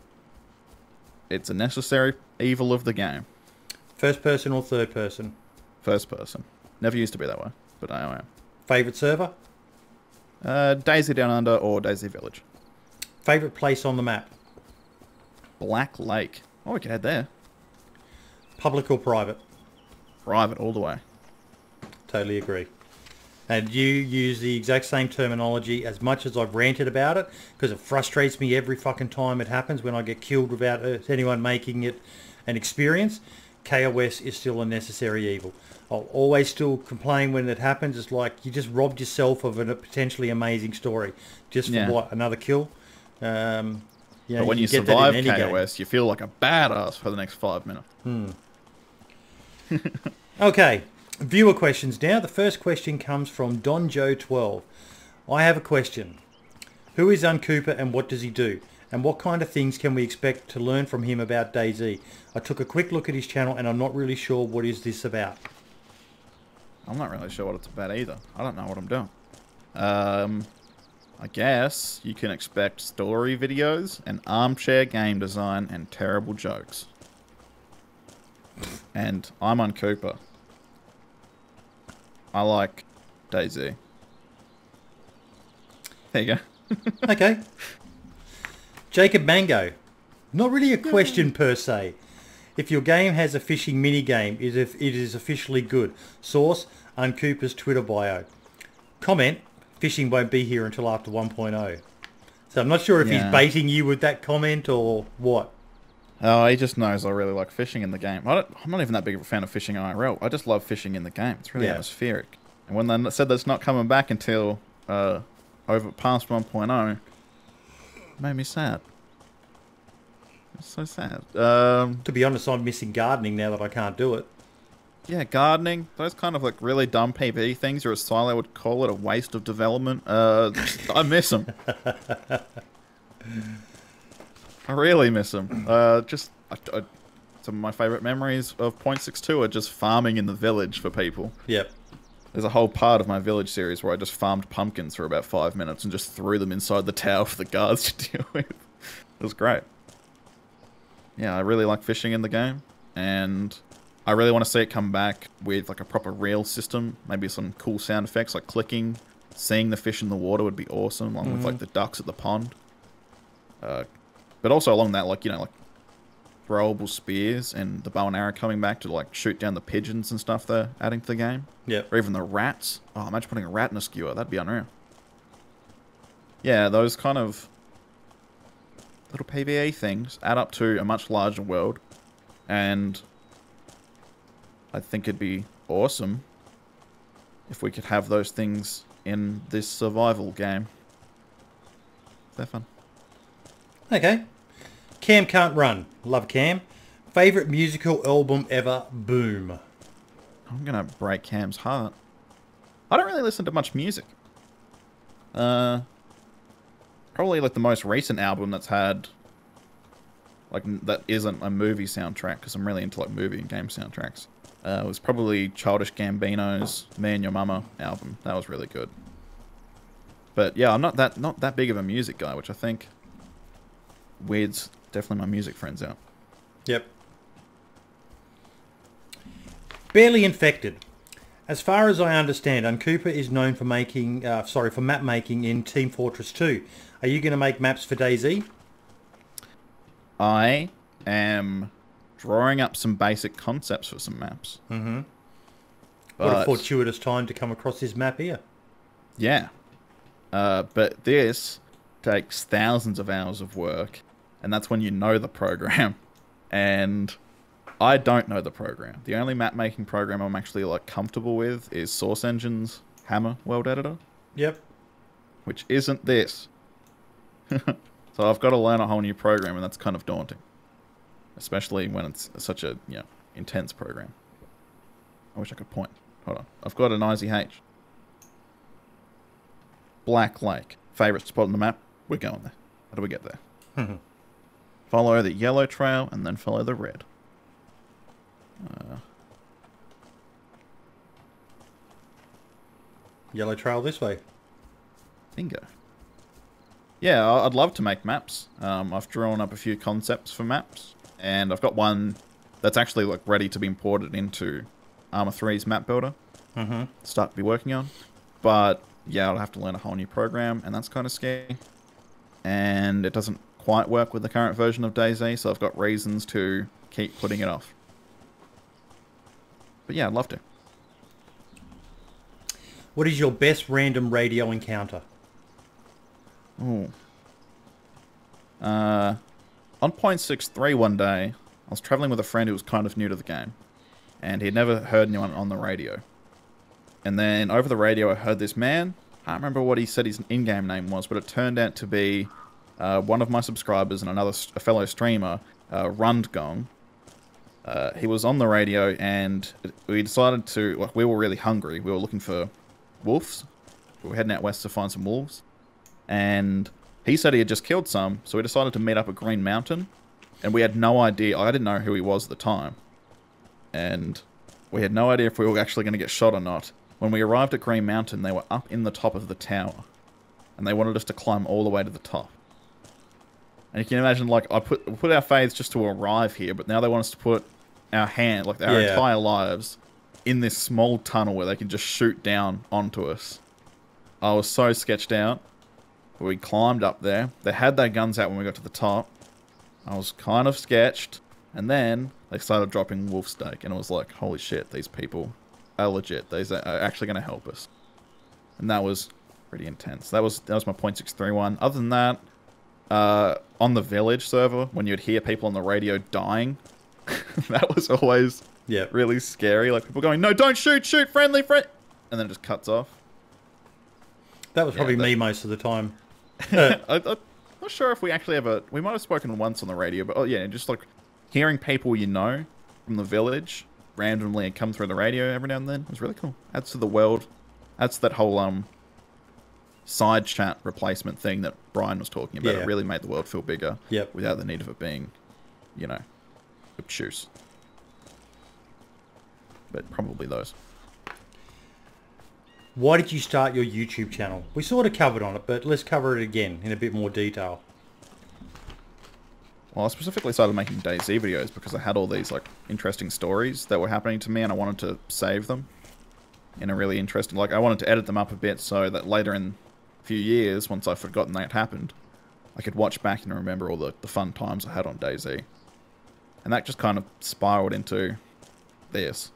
S2: It's a necessary evil of the game.
S1: First person or third person?
S2: First person. Never used to be that way, but I am.
S1: Favourite server?
S2: DayZ Down Under or DayZ Village.
S1: Favourite place on the map?
S2: Black Lake. Oh, we could head there.
S1: Public or private?
S2: Private all the way.
S1: Totally agree. And you use the exact same terminology. As much as I've ranted about it, because it frustrates me every fucking time it happens when I get killed without anyone making it an experience, KOS is still a necessary evil. I'll always still complain when it happens. It's like you just robbed yourself of a potentially amazing story just for what, another kill. You know,
S2: but when you survive KOS, you feel like a badass for the next 5 minutes.
S1: Okay, viewer questions now. The first question comes from Don Joe 12. I have a question. Who is Uncuepa and what does he do? And what kind of things can we expect to learn from him about DayZ? I took a quick look at his channel and I'm not really sure what is this about.
S2: I'm not really sure what it's about either. I don't know what I'm doing. I guess you can expect story videos and armchair game design and terrible jokes. And I'm Uncuepa. I like DayZ. There you go.
S1: Okay. Jacob Mango. Not really a question per se. If your game has a fishing mini-game, it is officially good. Source, Uncuepa's Twitter bio. Comment, fishing won't be here until after 1.0. So I'm not sure if he's baiting you with that comment or what.
S2: Oh, he just knows I really like fishing in the game. I'm not even that big of a fan of fishing IRL. I just love fishing in the game. It's really atmospheric. And when they said that's not coming back until over past 1.0, it made me sad. It's so sad.
S1: To be honest, I'm missing gardening now that I can't do it.
S2: Yeah, gardening. Those kind of like really dumb PvE things, or as Silo would call it, a waste of development. I miss them. I really miss them. Some of my favourite memories of 0.62 are just farming in the village for people.
S1: Yep.
S2: There's a whole part of my village series where I just farmed pumpkins for about 5 minutes and just threw them inside the tower for the guards to deal with. It was great. Yeah, I really like fishing in the game, and I really want to see it come back with like a proper reel system. Maybe some cool sound effects like clicking. Seeing the fish in the water would be awesome, along with like the ducks at the pond. But also along that, like, you know, like throwable spears and the bow and arrow coming back to like shoot down the pigeons and stuff they're adding to the game.
S1: Yeah.
S2: Or even the rats. Oh, imagine putting a rat in a skewer. That'd be unreal. Yeah, those kind of little PvE things add up to a much larger world And I think it'd be awesome if we could have those things in this survival game. They're fun.
S1: Okay. Cam Can't Run. Love Cam. Favourite musical album ever? Boom.
S2: I'm going to break Cam's heart. I don't really listen to much music. Probably like the most recent album that's had, like, that isn't a movie soundtrack, because I'm really into like movie and game soundtracks. It was probably Childish Gambino's Me and Your Mama album. That was really good. But yeah, I'm not that big of a music guy, which I think weirds definitely my music friends out.
S1: Yep. Barely Infected. As far as I understand, Uncuepa is known for making, for map making in Team Fortress 2. Are you going to make maps for DayZ?
S2: I am drawing up some basic concepts for some maps.
S1: Mm-hmm. What a fortuitous time to come across this map here.
S2: Yeah. But this takes thousands of hours of work, and that's when you know the program. And I don't know the program. The only map making program I'm actually like comfortable with is Source Engine's Hammer World Editor.
S1: Yep.
S2: Which isn't this. So I've got to learn a whole new program, and that's kind of daunting. Especially when it's such a, you know, intense program. I wish I could point. Hold on. I've got an IZH. Black Lake. Favorite spot on the map? We're going there. How do we get there? Follow the yellow trail, and then follow the red.
S1: Yellow trail this way.
S2: Bingo. Yeah, I'd love to make maps. I've drawn up a few concepts for maps, and I've got one that's actually like ready to be imported into Arma 3's map builder. Start to be working on. But yeah, I'll have to learn a whole new program, and that's kind of scary. And it doesn't quite work with the current version of DayZ, so I've got reasons to keep putting it off. But yeah, I'd love to.
S1: What is your best random radio encounter?
S2: Ooh. On 0.63 one day, I was traveling with a friend who was kind of new to the game. And he'd never heard anyone on the radio. And then over the radio I heard this man. I can't remember what he said his in-game name was, but it turned out to be one of my subscribers and a fellow streamer, Rundgong. He was on the radio, and we decided to, like, we were really hungry. We were looking for wolves. We were heading out west to find some wolves. And he said he had just killed some, so we decided to meet up at Green Mountain. And we had no idea, I didn't know who he was at the time. And we had no idea if we were actually going to get shot or not. When we arrived at Green Mountain, they were up in the top of the tower. And they wanted us to climb all the way to the top. And you can imagine, like, we put our faith just to arrive here, but now they want us to put our entire lives in this small tunnel where they can just shoot down onto us. I was so sketched out. We climbed up there. They had their guns out when we got to the top. I was kind of sketched. And then they started dropping wolf steak. And it was like, holy shit, these people are legit. These are actually going to help us. And that was pretty intense. That was my .631. Other than that, on the village server, when you'd hear people on the radio dying, that was always really scary. Like people going, no, don't shoot, friendly, friend. And then it just cuts off.
S1: That was probably me most of the time.
S2: I'm not sure if we actually ever... We might have spoken once on the radio, but just like hearing people you know from the village randomly come through the radio every now and then was really cool. Adds to the world. Adds to that whole side chat replacement thing that Brian was talking about. It really made the world feel bigger without the need of it being, obtuse. But probably those.
S1: Why did you start your YouTube channel? We sort of covered on it, but let's cover it again in a bit more detail.
S2: Well, I specifically started making DayZ videos because I had all these like interesting stories that were happening to me, and I wanted to save them in a really interesting... Like, I wanted to edit them up a bit so that later in a few years, once I've forgotten that happened, I could watch back and remember all the fun times I had on DayZ. And that just kind of spiraled into this.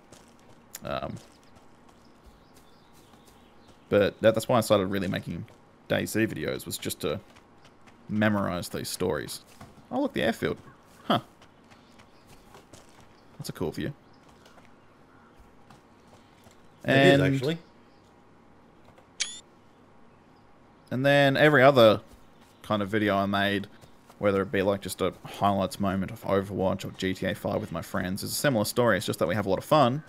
S2: But that's why I started really making DayZ videos, was just to memorize these stories. Oh, look, the airfield. Huh. That's a cool view.
S1: It is, actually.
S2: And then every other kind of video I made, whether it be like just a highlights moment of Overwatch or GTA 5 with my friends, is a similar story. It's just that we have a lot of fun.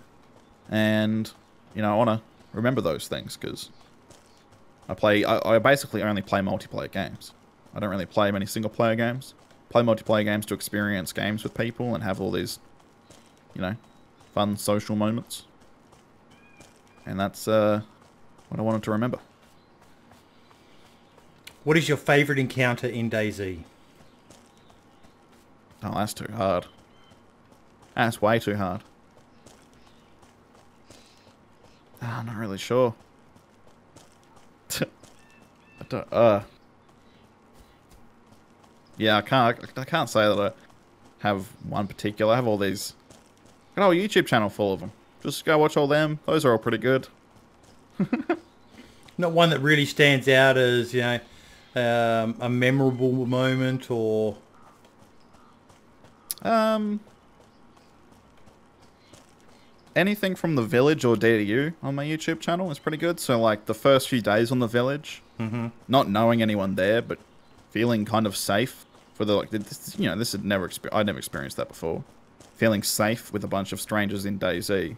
S2: And, you know, I want to remember those things because I basically only play multiplayer games. I don't really play many single player games. Play multiplayer games to experience games with people and have all these, you know, fun social moments. And that's what I wanted to remember.
S1: What is your favourite encounter in DayZ?
S2: Oh, that's too hard. That's way too hard. I'm not really sure. Yeah, I can't say that I have one particular. I have all these. I've got a whole YouTube channel full of them. Just go watch all them. Those are all pretty good.
S1: Not one that really stands out as, you know, a memorable moment or...
S2: Anything from the village or DDU on my YouTube channel is pretty good. So, like, the first few days on the village, not knowing anyone there, but feeling kind of safe for the, like, this, you know, this had never, I'd never experienced that before. Feeling safe with a bunch of strangers in DayZ,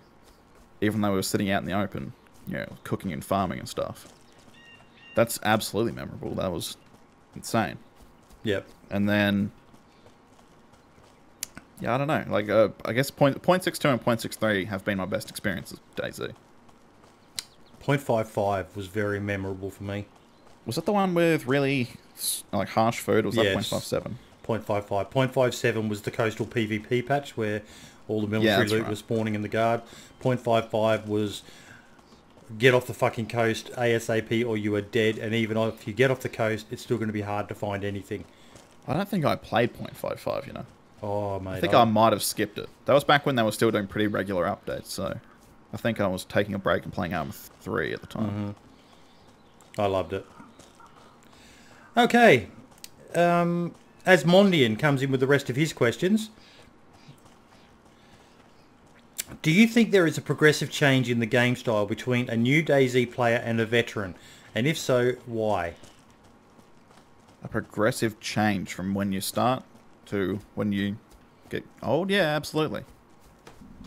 S2: even though we were sitting out in the open, you know, cooking and farming and stuff. That's absolutely memorable. That was insane.
S1: Yep.
S2: And then, yeah, I don't know. Like, I guess .62 and .63 have been my best experiences with DayZ.
S1: .55 was very memorable for me.
S2: Was that the one with really, like, harsh food? Or was that .57?
S1: .55. .57 was the coastal PvP patch where all the military loot was spawning in the guard. .55 was get off the fucking coast ASAP or you are dead. And even if you get off the coast, it's still going to be hard to find anything.
S2: I don't think I played .55, you know.
S1: Oh, mate.
S2: I think I might have skipped it. That was back when they were still doing pretty regular updates, so I think I was taking a break and playing Arma 3 at the time.
S1: I loved it. Okay. As Mondian comes in with the rest of his questions, do you think there is a progressive change in the game style between a new DayZ player and a veteran? And if so, why?
S2: A progressive change from when you start to when you get old? Yeah, absolutely.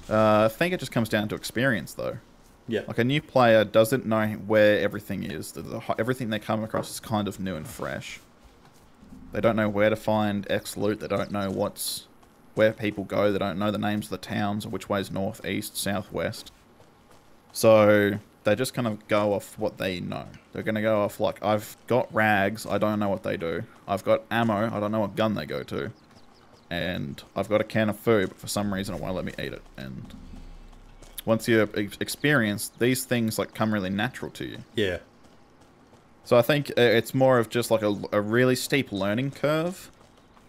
S2: I think it just comes down to experience, though.
S1: Yeah.
S2: Like, a new player doesn't know where everything is. Everything they come across is kind of new and fresh. They don't know where to find X loot. They don't know where people go. They don't know the names of the towns or which way is north, east, south, west. So they just kind of go off what they know. They're going to go off like, I've got rags. I don't know what they do. I've got ammo. I don't know what gun they go to. And I've got a can of food, but for some reason it won't let me eat it. And once you experience, these things like come really natural to you.
S1: Yeah.
S2: So I think it's more of just like a really steep learning curve.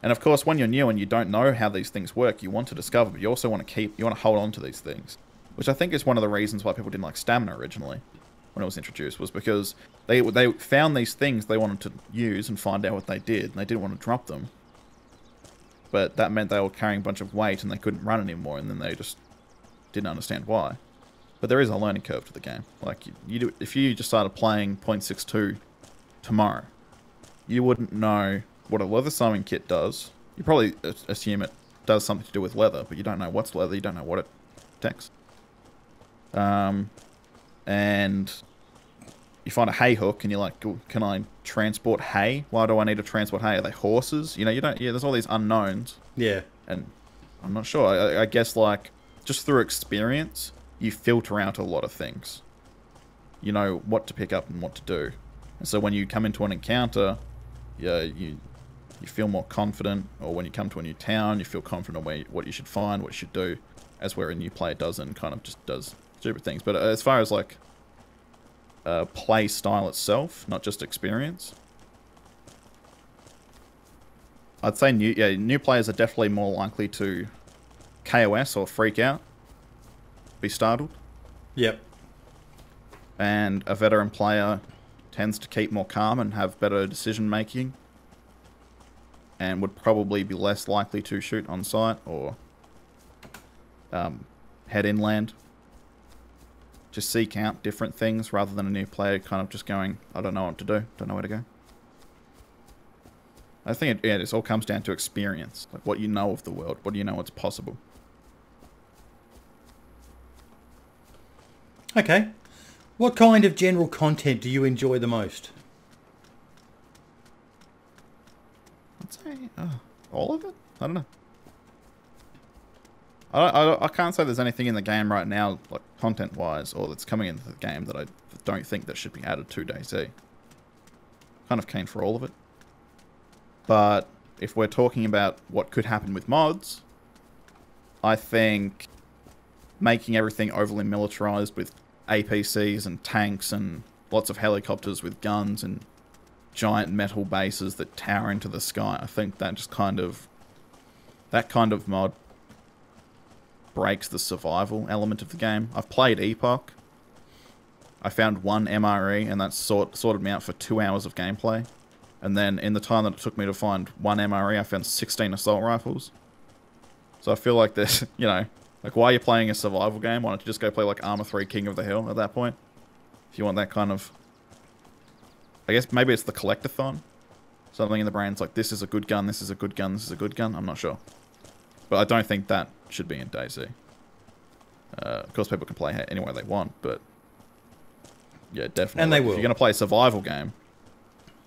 S2: And of course, when you're new and you don't know how these things work, you want to discover, but you also want to you want to hold on to these things. Which I think is one of the reasons why people didn't like stamina originally, when it was introduced, was because they found these things they wanted to use and find out what they did, and they didn't want to drop them. But that meant they were carrying a bunch of weight and they couldn't run anymore, and then they just didn't understand why. But there is a learning curve to the game. Like, if you just started playing .62 tomorrow, you wouldn't know what a leather sewing kit does. You probably assume it does something to do with leather, but you don't know what's leather, you don't know what it protects. And you find a hay hook and you're like, can I transport hay? Why do I need to transport hay? Are they horses? You know, there's all these unknowns.
S1: Yeah.
S2: And I'm not sure. I guess, like, just through experience, you filter out a lot of things. You know what to pick up and what to do. And so when you come into an encounter, you feel more confident, or when you come to a new town, you feel confident what you should find, what you should do, as where a new player doesn't, kind of just does stupid things. But as far as, like, play style itself, not just experience, I'd say new players are definitely more likely to KOS or freak out, be startled.
S1: Yep.
S2: And a veteran player tends to keep more calm and have better decision making, and would probably be less likely to shoot on sight or head inland. Just seek out different things rather than a new player kind of just going, I don't know what to do, don't know where to go. I think it all comes down to experience, like what you know of the world, what do you know what's possible.
S1: Okay. What kind of general content do you enjoy the most?
S2: I'd say all of it. I don't know. I can't say there's anything in the game right now, like content-wise, or that's coming into the game that I don't think that should be added to DayZ. Kind of keen for all of it. But if we're talking about what could happen with mods, I think making everything overly militarized with APCs and tanks and lots of helicopters with guns and giant metal bases that tower into the sky, I think that just that kind of mod breaks the survival element of the game. I've played Epoch. I found one MRE and that sorted me out for 2 hours of gameplay. And then in the time that it took me to find one MRE, I found 16 assault rifles. So I feel like this, you know, like why are you playing a survival game? Why don't you just go play like Arma 3 King of the Hill at that point? If you want that kind of... I guess maybe it's the collectathon. Something in the brain's like, this is a good gun, this is a good gun, this is a good gun. I'm not sure. But I don't think that should be in DayZ. Of course, people can play any way they want, but... Yeah, definitely.
S1: And they will.
S2: If you're going to play a survival game,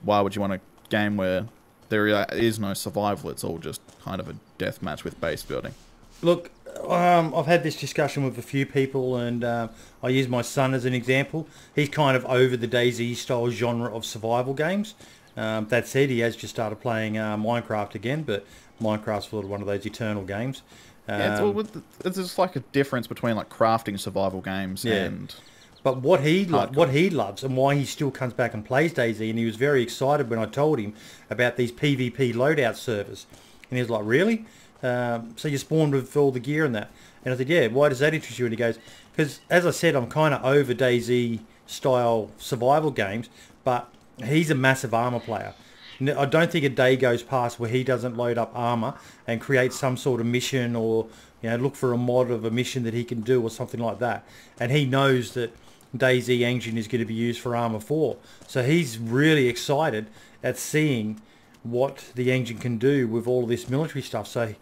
S2: why would you want a game where there is no survival? It's all just kind of a deathmatch with base building.
S1: Look, I've had this discussion with a few people, and I use my son as an example. He's kind of over the DayZ style genre of survival games. That said, he has just started playing Minecraft again, but Minecraft's sort of one of those eternal games.
S2: Yeah, it's just like a difference between like crafting survival games and...
S1: But what he loves and why he still comes back and plays DayZ, and he was very excited when I told him about these PvP loadout servers. And he was like, really? So you spawned with all the gear and that? And I said, yeah, why does that interest you? And he goes, because as I said, I'm kind of over DayZ style survival games, but he's a massive armor player. I don't think a day goes past where he doesn't load up armor and create some sort of mission, or look for a mod of a mission that he can do or something like that. And he knows that DayZ engine is going to be used for Arma 4. So he's really excited at seeing what the engine can do with all this military stuff. So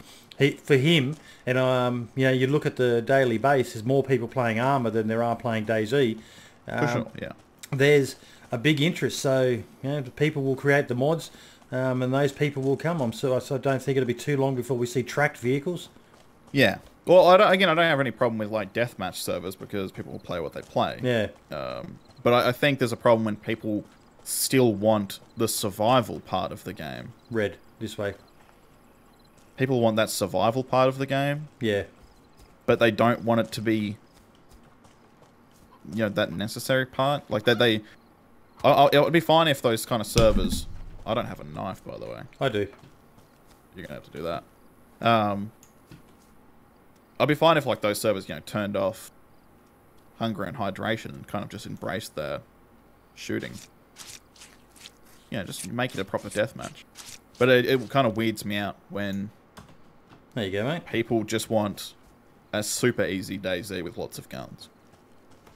S1: for him, and you look at the daily base, there's more people playing Arma than there are playing DayZ.
S2: For sure, yeah.
S1: There's a big interest. So the people will create the mods, and those people will come. So I don't think it'll be too long before we see tracked vehicles.
S2: Yeah. Well, I don't have any problem with like deathmatch servers because people will play what they play.
S1: Yeah.
S2: But I think there's a problem when people still want the survival part of the game.
S1: Red, this way.
S2: People want that survival part of the game.
S1: Yeah.
S2: But they don't want it to be, that necessary part. Like that it would be fine if those kind of servers... I don't have a knife, by the way.
S1: I do.
S2: You're going to have to do that. I'd be fine if like those servers, turned off hunger and hydration and kind of just embraced their shooting. Just make it a proper deathmatch. But it kind of weirds me out when...
S1: There you go, mate.
S2: People just want a super easy DayZ with lots of guns.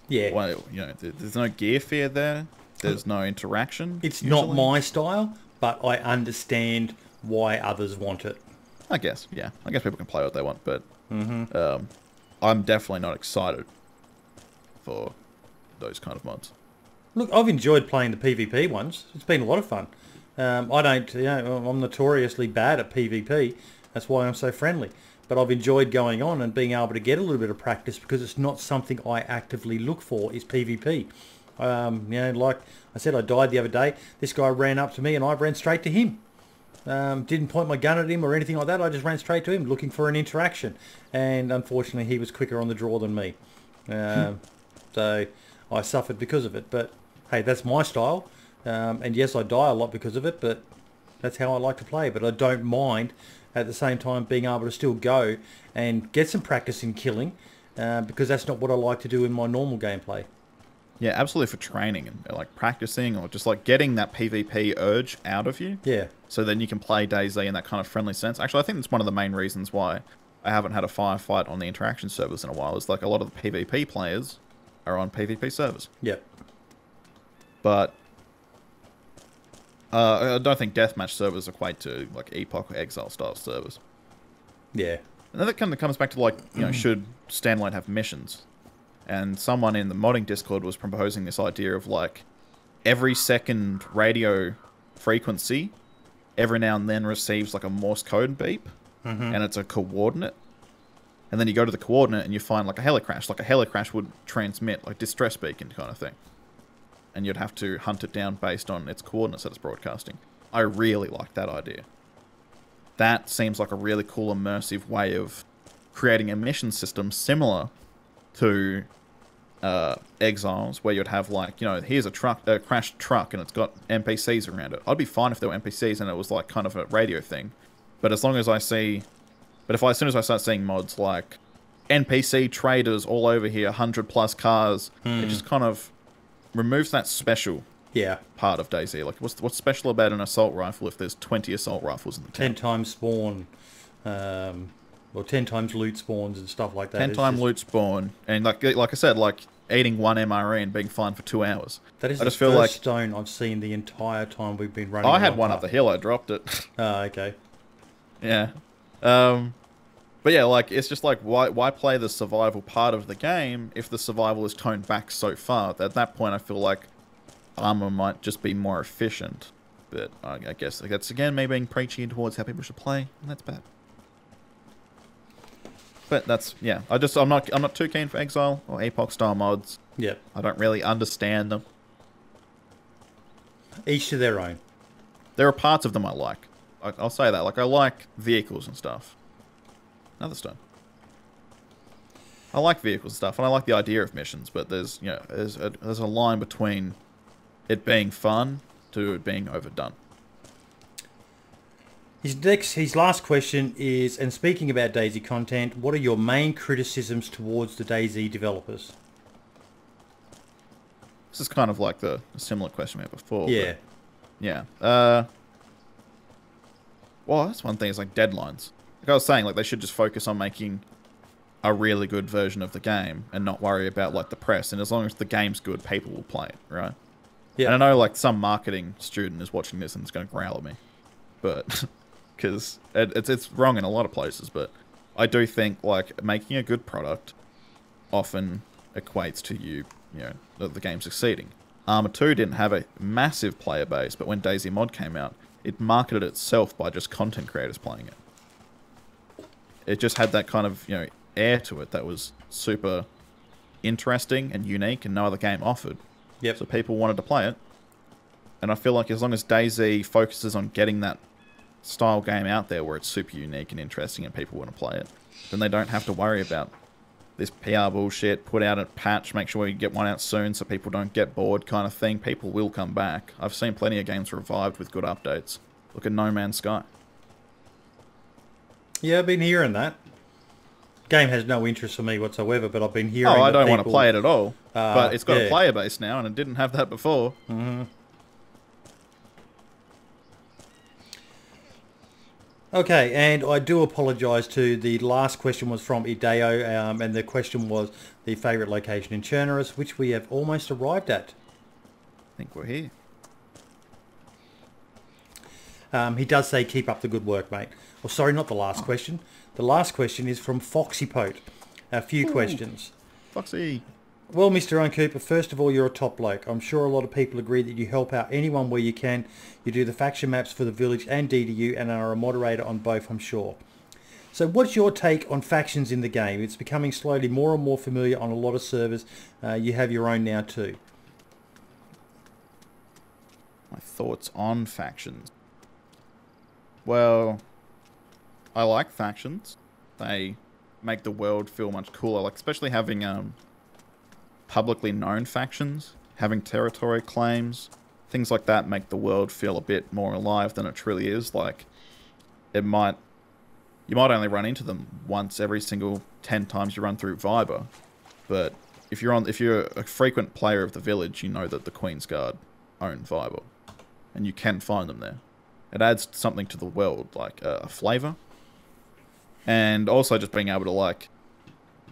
S1: Yeah.
S2: Well, there's no gear fear there. There's no interaction.
S1: It's usually not my style, but I understand why others want it.
S2: I guess, yeah. I guess people can play what they want, but I'm definitely not excited for those kind of mods.
S1: Look, I've enjoyed playing the PvP ones. It's been a lot of fun. I'm notoriously bad at PvP. That's why I'm so friendly. But I've enjoyed going on and being able to get a little bit of practice, because it's not something I actively look for, is PvP. Like I said, I died the other day. This guy ran up to me and I ran straight to him. Didn't point my gun at him or anything like that. I just ran straight to him looking for an interaction. And unfortunately, he was quicker on the draw than me. So I suffered because of it. But hey, that's my style. And yes, I die a lot because of it, but that's how I like to play. But I don't mind at the same time being able to still go and get some practice in killing, because that's not what I like to do in my normal gameplay.
S2: Yeah, absolutely, for training and like practicing, or just like getting that PvP urge out of you.
S1: Yeah.
S2: So then you can play DayZ in that kind of friendly sense. Actually, I think that's one of the main reasons why I haven't had a firefight on the interaction servers in a while. It's like a lot of the PvP players are on PvP servers.
S1: Yep.
S2: But I don't think deathmatch servers equate to like Epoch or Exile style servers.
S1: Yeah.
S2: And that kind of comes back to like, you know, should standalone have missions? And someone in the modding Discord was proposing this idea of like every second radio frequency every now and then receives like a Morse code beep, and it's a coordinate. And then you go to the coordinate and you find like a helicrash. Like a helicrash would transmit like distress beacon kind of thing. And you'd have to hunt it down based on its coordinates that it's broadcasting. I really like that idea. That seems like a really cool immersive way of creating a mission system similar to Exiles, where you'd have like, you know, here's a crashed truck and it's got NPCs around it. I'd be fine if there were NPCs and it was like kind of a radio thing. But as long as I see, as soon as I start seeing mods like NPC traders all over here, 100+ cars, it just kind of removes that special part of DayZ. Like, what's special about an assault rifle if there's 20 assault rifles in the town?
S1: 10 times spawn, or 10 times loot spawns and stuff like that.
S2: 10 times loot spawn, and like I said, like eating one MRE and being fine for 2 hours.
S1: That is
S2: I
S1: the
S2: just feel
S1: first
S2: like
S1: stone I've seen the entire time we've been running.
S2: I had one up the hill. I dropped it.
S1: Oh, okay.
S2: Yeah. But yeah, like, it's just like, why play the survival part of the game if the survival is toned back so far? At that point, I feel like armor might just be more efficient. But I guess like, that's, again, me being preachy towards how people should play, and that's bad. But that's, yeah, I'm not too keen for Exile or Epoch style mods.
S1: Yep.
S2: I don't really understand them.
S1: Each to their own.
S2: There are parts of them I like. I'll say that. Like, I like vehicles and stuff. Another stone. I like vehicles and stuff, and I like the idea of missions, but there's, you know, there's a line between it being fun to it being overdone.
S1: His last question is, and speaking about DayZ content, what are your main criticisms towards the DayZ developers?
S2: This is kind of like a similar question we had before.
S1: Yeah.
S2: Yeah. Well, that's one thing, is like deadlines. Like I was saying, like they should just focus on making a really good version of the game and not worry about like the press. And as long as the game's good, people will play it, right? Yeah. And I know like some marketing student is watching this and it's going to growl at me, but because it's wrong in a lot of places. But I do think like making a good product often equates to you know, the game succeeding. Arma 2 didn't have a massive player base, but when DayZ Mod came out, it marketed itself by just content creators playing it. It just had that kind of, you know, air to it that was super interesting and unique and no other game offered.
S1: Yep.
S2: So people wanted to play it. And I feel like as long as DayZ focuses on getting that style game out there where it's super unique and interesting and people want to play it, then they don't have to worry about this PR bullshit, put out a patch, make sure you get one out soon so people don't get bored kind of thing. People will come back. I've seen plenty of games revived with good updates. Look at No Man's Sky.
S1: Yeah, I've been hearing that. Game has no interest for me whatsoever, but I've been hearing.
S2: Oh, I don't want to play it at all. But it's got
S1: yeah.
S2: a player base now, and it didn't have that before.
S1: Mm-hmm. Okay, and I do apologise to the last question was from Ideo, and the question was the favourite location in Chernerus, which we have almost arrived at.
S2: I think we're here.
S1: He does say, keep up the good work, mate. Well, sorry, not the last question. The last question is from FoxyPote. A few questions.
S2: Foxy.
S1: Well, Mr. Uncuepa, first of all, you're a top bloke. I'm sure a lot of people agree that you help out anyone where you can. You do the faction maps for the village and DDU and are a moderator on both, I'm sure. So what's your take on factions in the game? It's becoming slowly more and more familiar on a lot of servers. You have your own now too.
S2: My thoughts on factions. Well, I like factions. They make the world feel much cooler. Like, especially having publicly known factions, having territory claims, things like that make the world feel a bit more alive than it truly is. Like, you might only run into them once every single 10 times you run through Viber, but if you're a frequent player of the village, you know that the Queen's Guard own Viber, and you can find them there. It adds something to the world, like a flavour. And also just being able to, like,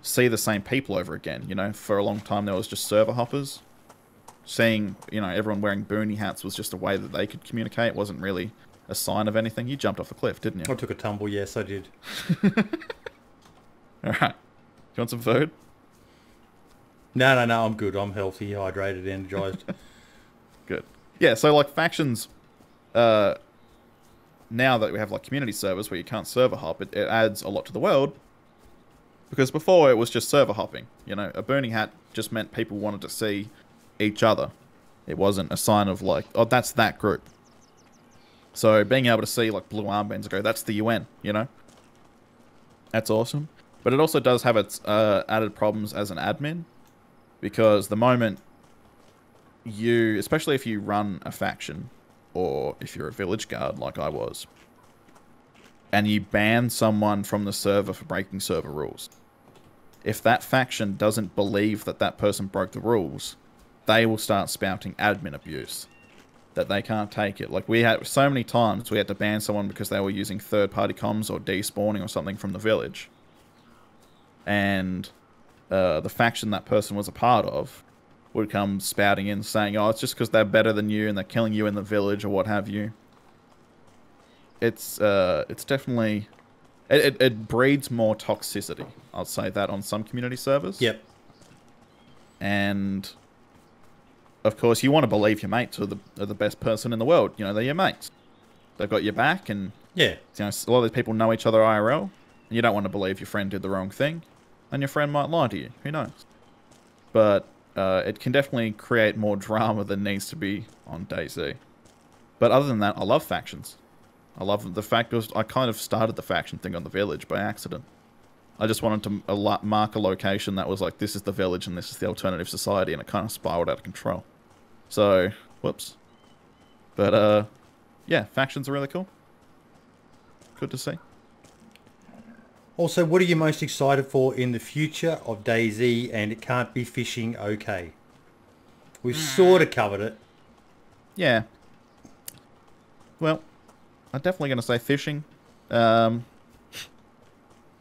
S2: see the same people over again, you know? For a long time, there was just server hoppers. Seeing, you know, everyone wearing boonie hats was just a way that they could communicate. It wasn't really a sign of anything. You jumped off a cliff, didn't you?
S1: I took a tumble, yes, I did.
S2: Alright. You want some food?
S1: No, I'm good. I'm healthy, hydrated, energized.
S2: Good. Yeah, so, like, factions, now that we have, like, community servers where you can't server hop, it adds a lot to the world. Because before, it was just server hopping. You know, a burning hat just meant people wanted to see each other. It wasn't a sign of, like, oh, that's that group. So, being able to see, like, blue armbands and go, that's the UN, you know? That's awesome. But it also does have its added problems as an admin. Because the moment you, especially if you run a faction, or if you're a village guard like I was, and you ban someone from the server for breaking server rules, if that faction doesn't believe that that person broke the rules, they will start spouting admin abuse. That they can't take it. Like, we had so many times we had to ban someone because they were using third-party comms or despawning or something from the village. And the faction that person was a part of would come spouting in saying, oh, it's just because they're better than you and they're killing you in the village or what have you. It's definitely... It breeds more toxicity. I'll say that on some community servers. Yep. And... of course, you want to believe your mates are the best person in the world. You know, they're your mates. They've got your back, and yeah, you know, a lot of these people know each other IRL. And you don't want to believe your friend did the wrong thing, and your friend might lie to you. Who knows? But it can definitely create more drama than needs to be on DayZ. But other than that, I love factions. I love the fact that I kind of started the faction thing on the village by accident. I just wanted to mark a location that was like, this is the village and this is the alternative society, and it kind of spiraled out of control. So, whoops. But, yeah, factions are really cool. Good to see.
S1: Also, what are you most excited for in the future of DayZ and It Can't Be Fishing Okay? We've sort of covered it.
S2: Yeah. Well, I'm definitely going to say fishing. I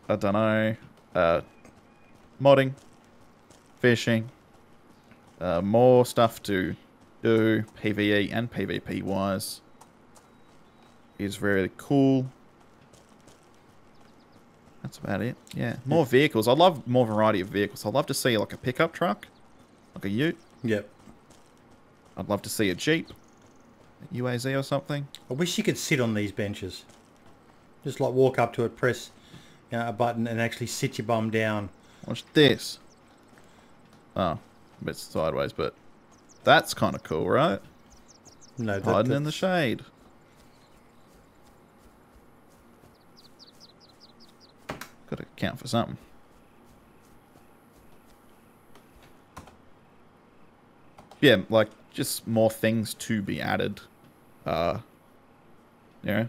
S2: don't know. Modding. Fishing. More stuff to do PvE and PvP wise is really cool. That's about it. Yeah. More vehicles. I love more variety of vehicles. I'd love to see like a pickup truck. Like a ute. Yep. I'd love to see a Jeep. A UAZ or something.
S1: I wish you could sit on these benches. Just like walk up to it, press a button and actually sit your bum down.
S2: Watch this. Oh, a bit sideways, but that's kind of cool, right? No, hiding in the shade. Got to count for something. Yeah, like just more things to be added. Yeah, I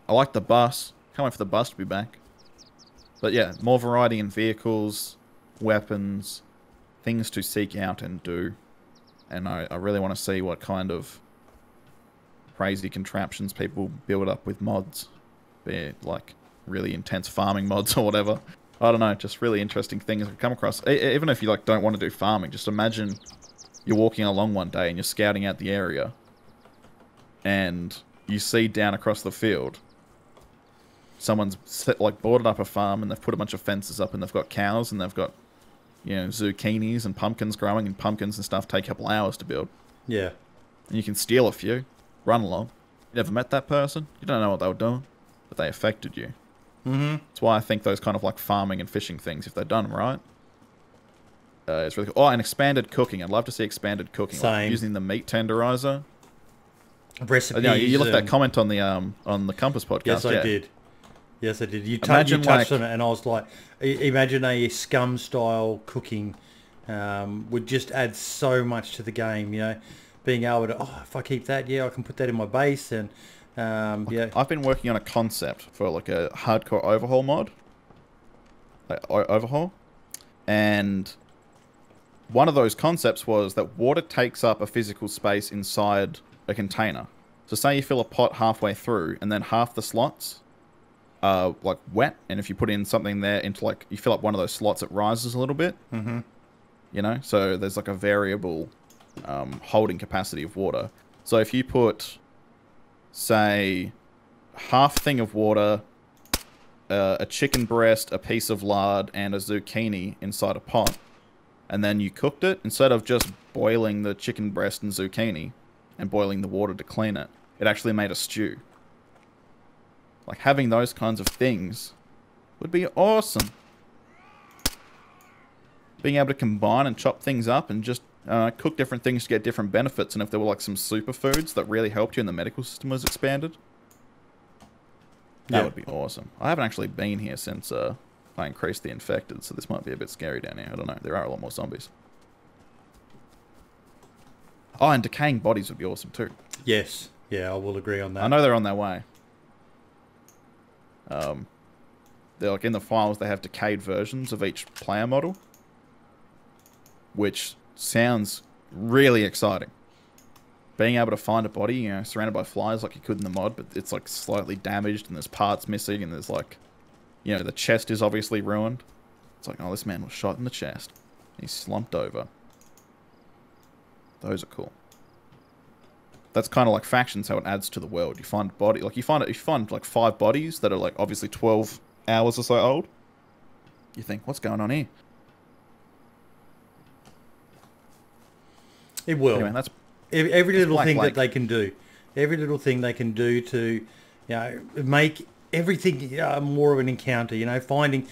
S2: like the bus. Can't wait for the bus to be back. But yeah, more variety in vehicles, weapons, things to seek out and do. And I really want to see what kind of crazy contraptions people build up with mods. Be it like really intense farming mods or whatever. I don't know, just really interesting things I've come across. Even if you like don't want to do farming, just imagine you're walking along one day and you're scouting out the area and you see down across the field someone's like boarded up a farm and they've put a bunch of fences up and they've got cows and they've got, you know, zucchinis and pumpkins growing, and pumpkins and stuff take a couple hours to build. Yeah. And you can steal a few, run along. You never met that person. You don't know what they were doing, but they affected you. Mm-hmm. That's why I think those kind of like farming and fishing things, if they're done right, it's really cool. Oh, and expanded cooking. I'd love to see expanded cooking.
S1: Same.
S2: Like using the meat tenderizer.
S1: Recipes.
S2: You left that comment on the Compass podcast.
S1: Yes, I did. Yes, I did. You touched on it, and I was like, imagine a scum-style cooking would just add so much to the game, you know, being able to, if I keep that, I can put that in my base, and, yeah.
S2: I've been working on a concept for, like, a hardcore overhaul mod. Overhaul. And one of those concepts was that water takes up a physical space inside a container. So say you fill a pot halfway through, and then half the slots like wet, and if you put in something there into like you fill up one of those slots, it rises a little bit.
S1: Mm-hmm.
S2: You know, so there's like a variable holding capacity of water. So if you put, say, half thing of water, a chicken breast, a piece of lard, and a zucchini inside a pot, and then you cooked it, instead of just boiling the chicken breast and zucchini and boiling the water to clean it, it actually made a stew. Like, having those kinds of things would be awesome. Being able to combine and chop things up and just cook different things to get different benefits, and if there were like some superfoods that really helped you and the medical system was expanded, that would be awesome. I haven't actually been here since I increased the infected, so this might be a bit scary down here. I don't know. There are a lot more zombies. Oh, and decaying bodies would be awesome too.
S1: Yes. Yeah, I will agree on that.
S2: I know they're on their way. They're like in the files, they have decayed versions of each player model, which sounds really exciting. Being able to find a body, you know, surrounded by flies like you could in the mod, but it's like slightly damaged and there's parts missing and there's like, you know, the chest is obviously ruined. It's like, oh, this man was shot in the chest. He's slumped over. Those are cool. That's kind of like factions, how it adds to the world. You find body, like you find like 5 bodies that are like obviously 12 hours or so old. You think, what's going on here?
S1: It will.
S2: Anyway, that's
S1: every little thing that they can do. Every little thing they can do to, you know, make everything more of an encounter. You know, finding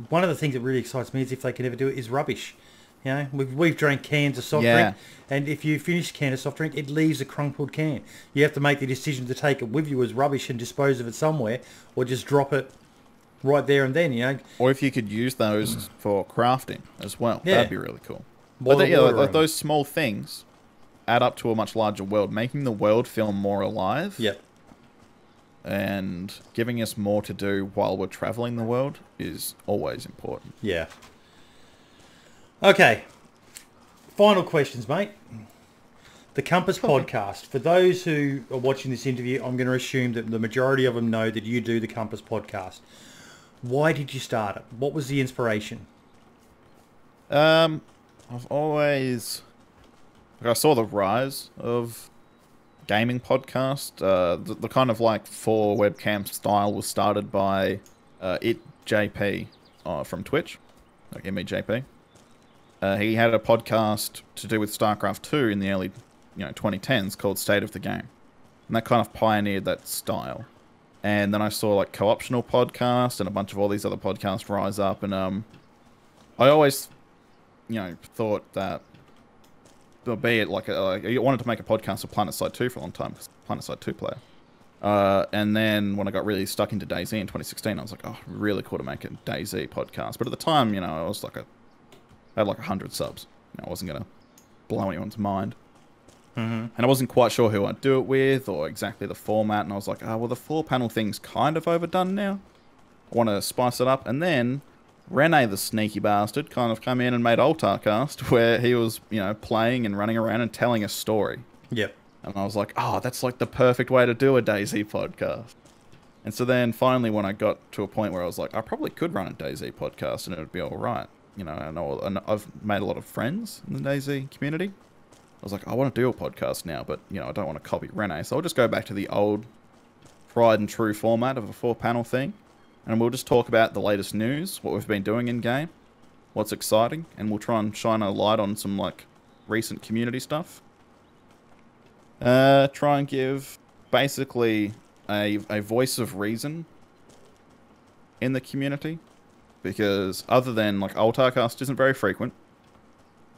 S1: one of the things that really excites me is if they can ever do it is rubbish. You know, we've drank cans of soft drink, and if you finish a can of soft drink, it leaves a crumpled can. You have to make the decision to take it with you as rubbish and dispose of it somewhere, or just drop it right there and then. You know,
S2: or if you could use those for crafting as well, that'd be really cool.
S1: But
S2: like those small things add up to a much larger world, making the world feel more alive.
S1: Yep.
S2: And giving us more to do while we're traveling the world is always important.
S1: Yeah. Okay. Final questions, mate. The Compass podcast. For those who are watching this interview, I'm going to assume that the majority of them know that you do the Compass podcast. Why did you start it? What was the inspiration?
S2: I've always... Like, I saw the rise of gaming podcast. The kind of like 4 webcam style was started by JP from Twitch, like MEJP. He had a podcast to do with StarCraft 2 in the early 2010s called State of the Game. And that kind of pioneered that style. And then I saw like Co-optional podcast and a bunch of all these other podcasts rise up. And I always, thought that, be it like, I wanted to make a podcast of PlanetSide 2 for a long time, because PlanetSide 2 player. And then when I got really stuck into DayZ in 2016, I was like, oh, really cool to make a DayZ podcast. But at the time, I was like I had like 100 subs. I wasn't going to blow anyone's mind.
S1: Mm-hmm.
S2: And I wasn't quite sure who I'd do it with or exactly the format. And I was like, oh, well, the 4-panel thing's kind of overdone now. I want to spice it up. And then Rene, the sneaky bastard, kind of come in and made Altarcast, where he was, playing and running around and telling a story.
S1: Yep.
S2: And I was like, oh, that's like the perfect way to do a DayZ podcast. And so then finally when I got to a point where I was like, I probably could run a DayZ podcast and it would be all right. I've made a lot of friends in the DayZ community. I was like, I want to do a podcast now, but, I don't want to copy Rene. So I'll just go back to the old tried and true format of a 4-panel thing. And we'll just talk about the latest news, what we've been doing in-game, what's exciting, and we'll try and shine a light on some, recent community stuff. Try and give, basically, a voice of reason in the community. Because other than, Altarcast isn't very frequent.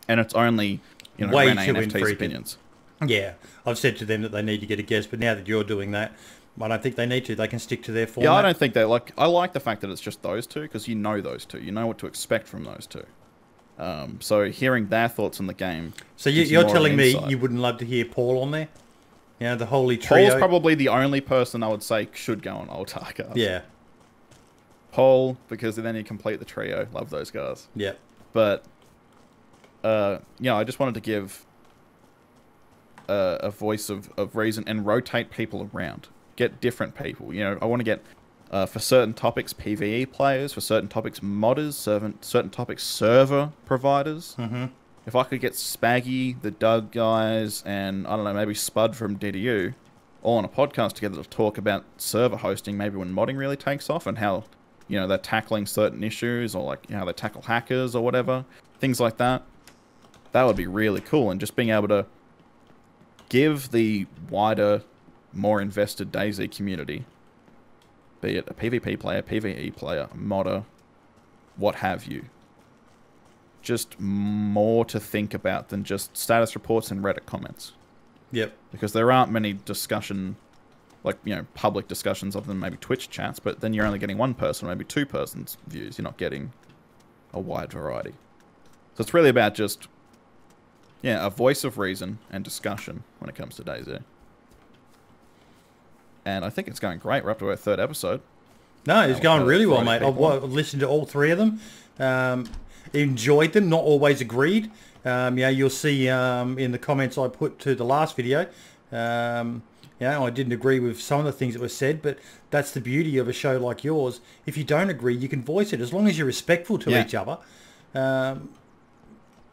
S2: And it's only,
S1: way
S2: Rene
S1: too
S2: and FT's
S1: infrequent.
S2: opinions.
S1: Yeah. I've said to them that they need to get a guest, but now that you're doing that, I don't think they need to. They can stick to their format.
S2: Yeah, I don't think they I like the fact that it's just those two, because you know those two. You know what to expect from those two. So hearing their thoughts on the game. So
S1: you're telling me you wouldn't love to hear Paul on there? The holy trio.
S2: Paul's probably the only person I would say should go on Altarcast.
S1: Yeah.
S2: Paul, because then you complete the trio. Love those guys.
S1: Yeah.
S2: But, I just wanted to give a voice of reason and rotate people around. Get different people. I want to get For certain topics, PvE players. For certain topics, modders. Certain topics, server providers.
S1: Mm-hmm.
S2: If I could get Spaggy, the Doug guys, and I don't know, maybe Spud from DDU, all on a podcast together to talk about server hosting, maybe when modding really takes off, and how, you know, they're tackling certain issues, or like, you know, how they tackle hackers or whatever, things like that. That would be really cool, and just being able to give the wider, more invested DayZ community, be it a PvP player, PvE player, modder, what have you, just more to think about than just status reports and Reddit comments.
S1: Yep.
S2: Because there aren't many discussion, like, you know, public discussions other than maybe Twitch chats, but then you're only getting one person, or maybe two persons' views. You're not getting a wide variety. So it's really about just, yeah, a voice of reason and discussion when it comes to DayZ. And I think it's going great. We're up to our 3rd episode.
S1: No, it's going really well, mate. I've listened to all 3 of them. Enjoyed them, not always agreed. Yeah, you'll see in the comments I put to the last video. Yeah, I didn't agree with some of the things that were said, but that's the beauty of a show like yours. If you don't agree, you can voice it, as long as you're respectful to each other.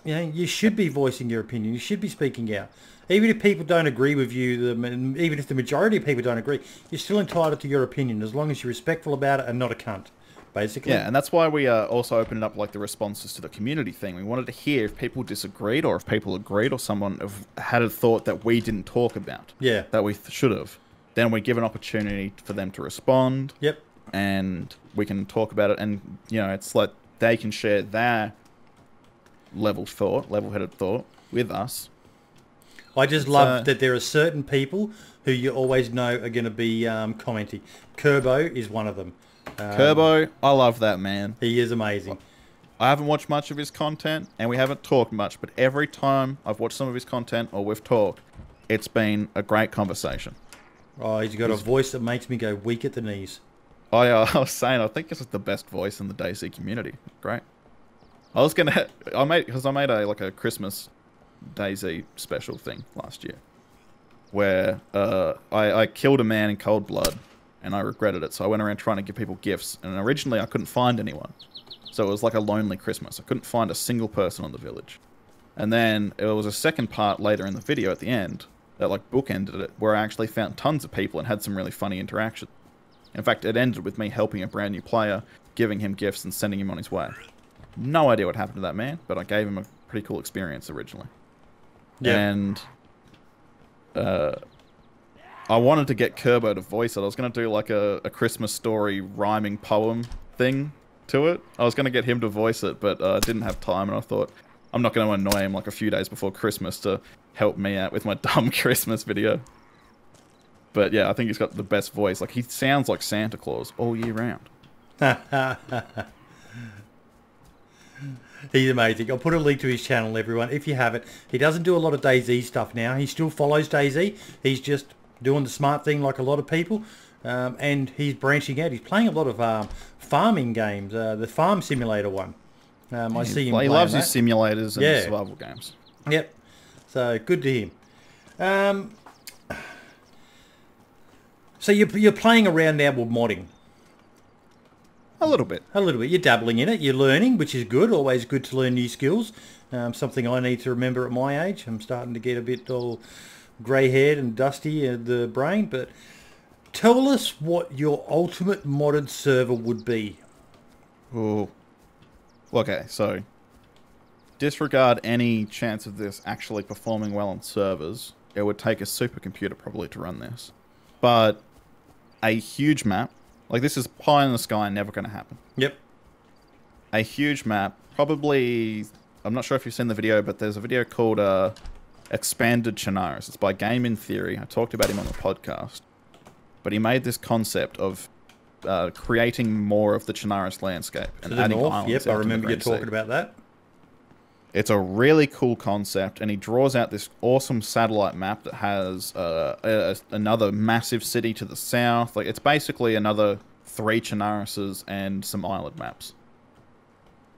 S1: You know, you should be voicing your opinion. You should be speaking out. Even if people don't agree with you, even if the majority of people don't agree, you're still entitled to your opinion, as long as you're respectful about it and not a cunt, basically.
S2: Yeah, and that's why we also opened up like the responses to the community thing. We wanted to hear if people disagreed, or if people agreed, or someone had a thought that we didn't talk about.
S1: Yeah.
S2: That we should have. Then we give an opportunity for them to respond.
S1: Yep.
S2: And we can talk about it, and, you know, it's like they can share their level-headed thought with us.
S1: I just love that there are certain people who you always know are going to be commenting. Kerbo is one of them.
S2: Kerbo, I love that man.
S1: He is amazing.
S2: I haven't watched much of his content, and we haven't talked much, but every time I've watched some of his content, or we've talked, it's been a great conversation.
S1: Oh, he's got a voice that makes me go weak at the knees.
S2: I was saying, I think this is the best voice in the DayZ community. Great. I made a Christmas DayZ special thing last year, where I killed a man in cold blood, and I regretted it. So I went around trying to give people gifts, and originally I couldn't find anyone. So it was like a lonely Christmas. I couldn't find a single person on the village. And then it was a second part later in the video at the end that like bookended it, where I actually found tons of people and had some really funny interaction. In fact, it ended with me helping a brand new player, giving him gifts and sending him on his way. No idea what happened to that man, but I gave him a pretty cool experience originally. Yeah. And I wanted to get Kerbo to voice it. I was going to do like a Christmas story rhyming poem thing to it. I was going to get him to voice it, but I didn't have time, and I thought, I'm not going to annoy him like a few days before Christmas to help me out with my dumb Christmas video. But yeah, I think he's got the best voice. Like, he sounds like Santa Claus all year round.
S1: He's amazing. I'll put a link to his channel, everyone, if you haven't. He doesn't do a lot of DayZ stuff now. He still follows DayZ. He's just doing the smart thing like a lot of people. And he's branching out. He's playing a lot of farming games. The Farm Simulator one. I see him.
S2: He loves his simulators and his survival games.
S1: Yep. So good to him. So you're playing around now with modding.
S2: A little bit.
S1: A little bit. You're dabbling in it. You're learning, which is good. Always good to learn new skills. Something I need to remember at my age. I'm starting to get a bit all grey-haired and dusty in the brain. But tell us what your ultimate modded server would be.
S2: Ooh. Okay, so disregard any chance of this actually performing well on servers. It would take a supercomputer probably to run this. But a huge map, like this is pie in the sky, never going to happen.
S1: Yep.
S2: A huge map, probably, I'm not sure if you've seen the video, but there's a video called Expanded Chernarus. It's by Game in Theory. I talked about him on the podcast. But he made this concept of creating more of the Chernarus landscape. And adding islands.
S1: Yep, I remember you talking about that.
S2: It's a really cool concept, and he draws out this awesome satellite map that has another massive city to the south. Like, it's basically another 3 Chernarus's and some island maps.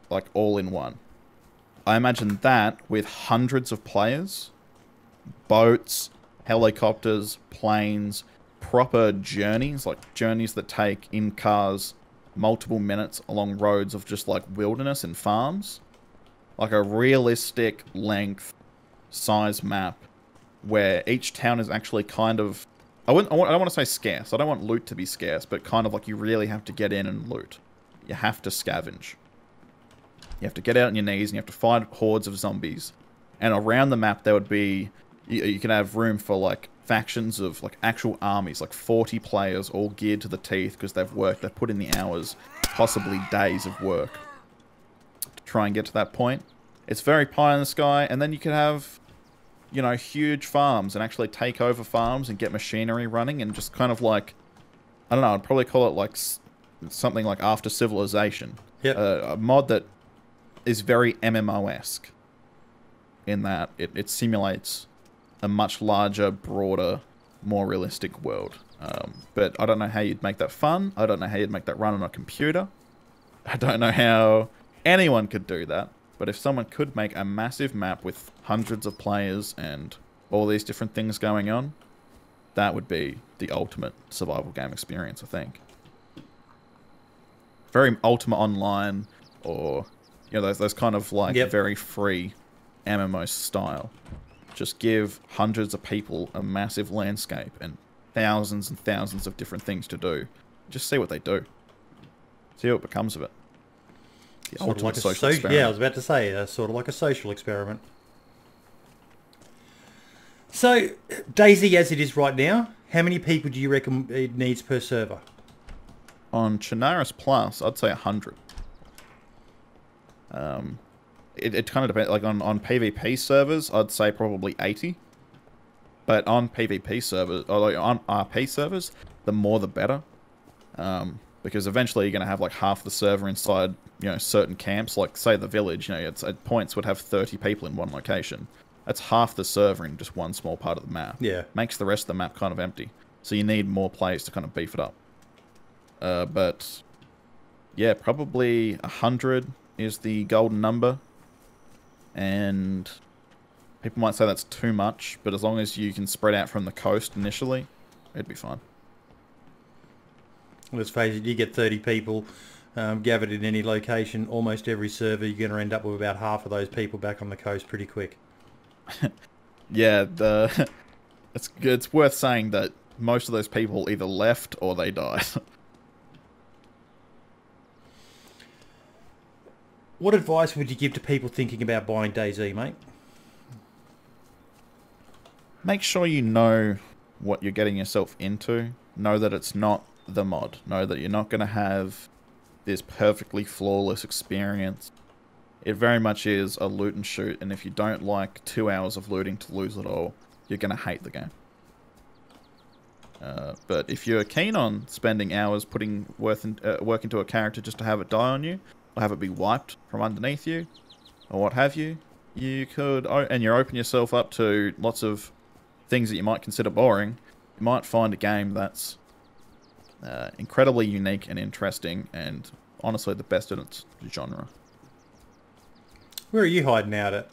S2: Like, all in one. I imagine that with hundreds of players, boats, helicopters, planes, proper journeys, like journeys that take in cars multiple minutes along roads of just like wilderness and farms, like a realistic length size map where each town is actually kind of, I don't want to say scarce, I don't want loot to be scarce, but kind of like you really have to get in and loot. You have to scavenge. You have to get out on your knees and you have to fight hordes of zombies. And around the map there would be, you can have room for like factions of like actual armies, like 40 players all geared to the teeth because they've put in the hours, possibly days of work to try and get to that point. It's very pie in the sky, and then you could have, you know, huge farms and actually take over farms and get machinery running and just kind of like, I don't know, I'd probably call it like something like After Civilization.
S1: Yep.
S2: A mod that is very MMO-esque in that it simulates a much larger, broader, more realistic world. But I don't know how you'd make that fun. I don't know how you'd make that run on a computer. I don't know how anyone could do that. But if someone could make a massive map with hundreds of players and all these different things going on, that would be the ultimate survival game experience, I think. Very Ultima Online, or, you know, those kind of like very free MMO style. Just give hundreds of people a massive landscape and thousands of different things to do. Just see what they do. See what becomes of it. The
S1: sort
S2: ultimate
S1: of like
S2: social experiment.
S1: Yeah, I was about to say, sort of like a social experiment. So, DayZ as it is right now, how many people do you reckon it needs per server?
S2: On Chernarus Plus, I'd say 100. It kind of depends. Like on PvP servers, I'd say probably 80. But on PvP servers, or like on RP servers, the more the better. Because eventually you're going to have like half the server inside, you know, certain camps. Like say the village, you know, it's at points would have 30 people in one location. That's half the server in just one small part of the map.
S1: Yeah.
S2: Makes the rest of the map kind of empty. So you need more players to kind of beef it up. But yeah, probably 100 is the golden number. And people might say that's too much, but as long as you can spread out from the coast initially, it'd be fine.
S1: Let's face it, you get 30 people gathered in any location, almost every server, you're going to end up with about half of those people back on the coast pretty quick.
S2: Yeah, it's worth saying that most of those people either left or they died.
S1: What advice would you give to people thinking about buying DayZ, mate?
S2: Make sure you know what you're getting yourself into. Know that it's not the mod. Know that you're not going to have this perfectly flawless experience. It very much is a loot and shoot, and if you don't like 2 hours of looting to lose it all, you're going to hate the game. But if you're keen on spending hours putting work into a character just to have it die on you, or have it be wiped from underneath you, or what have you, you could, and you open yourself up to lots of things that you might consider boring, you might find a game that's incredibly unique and interesting, and honestly the best in its genre.
S1: Where are you hiding out at?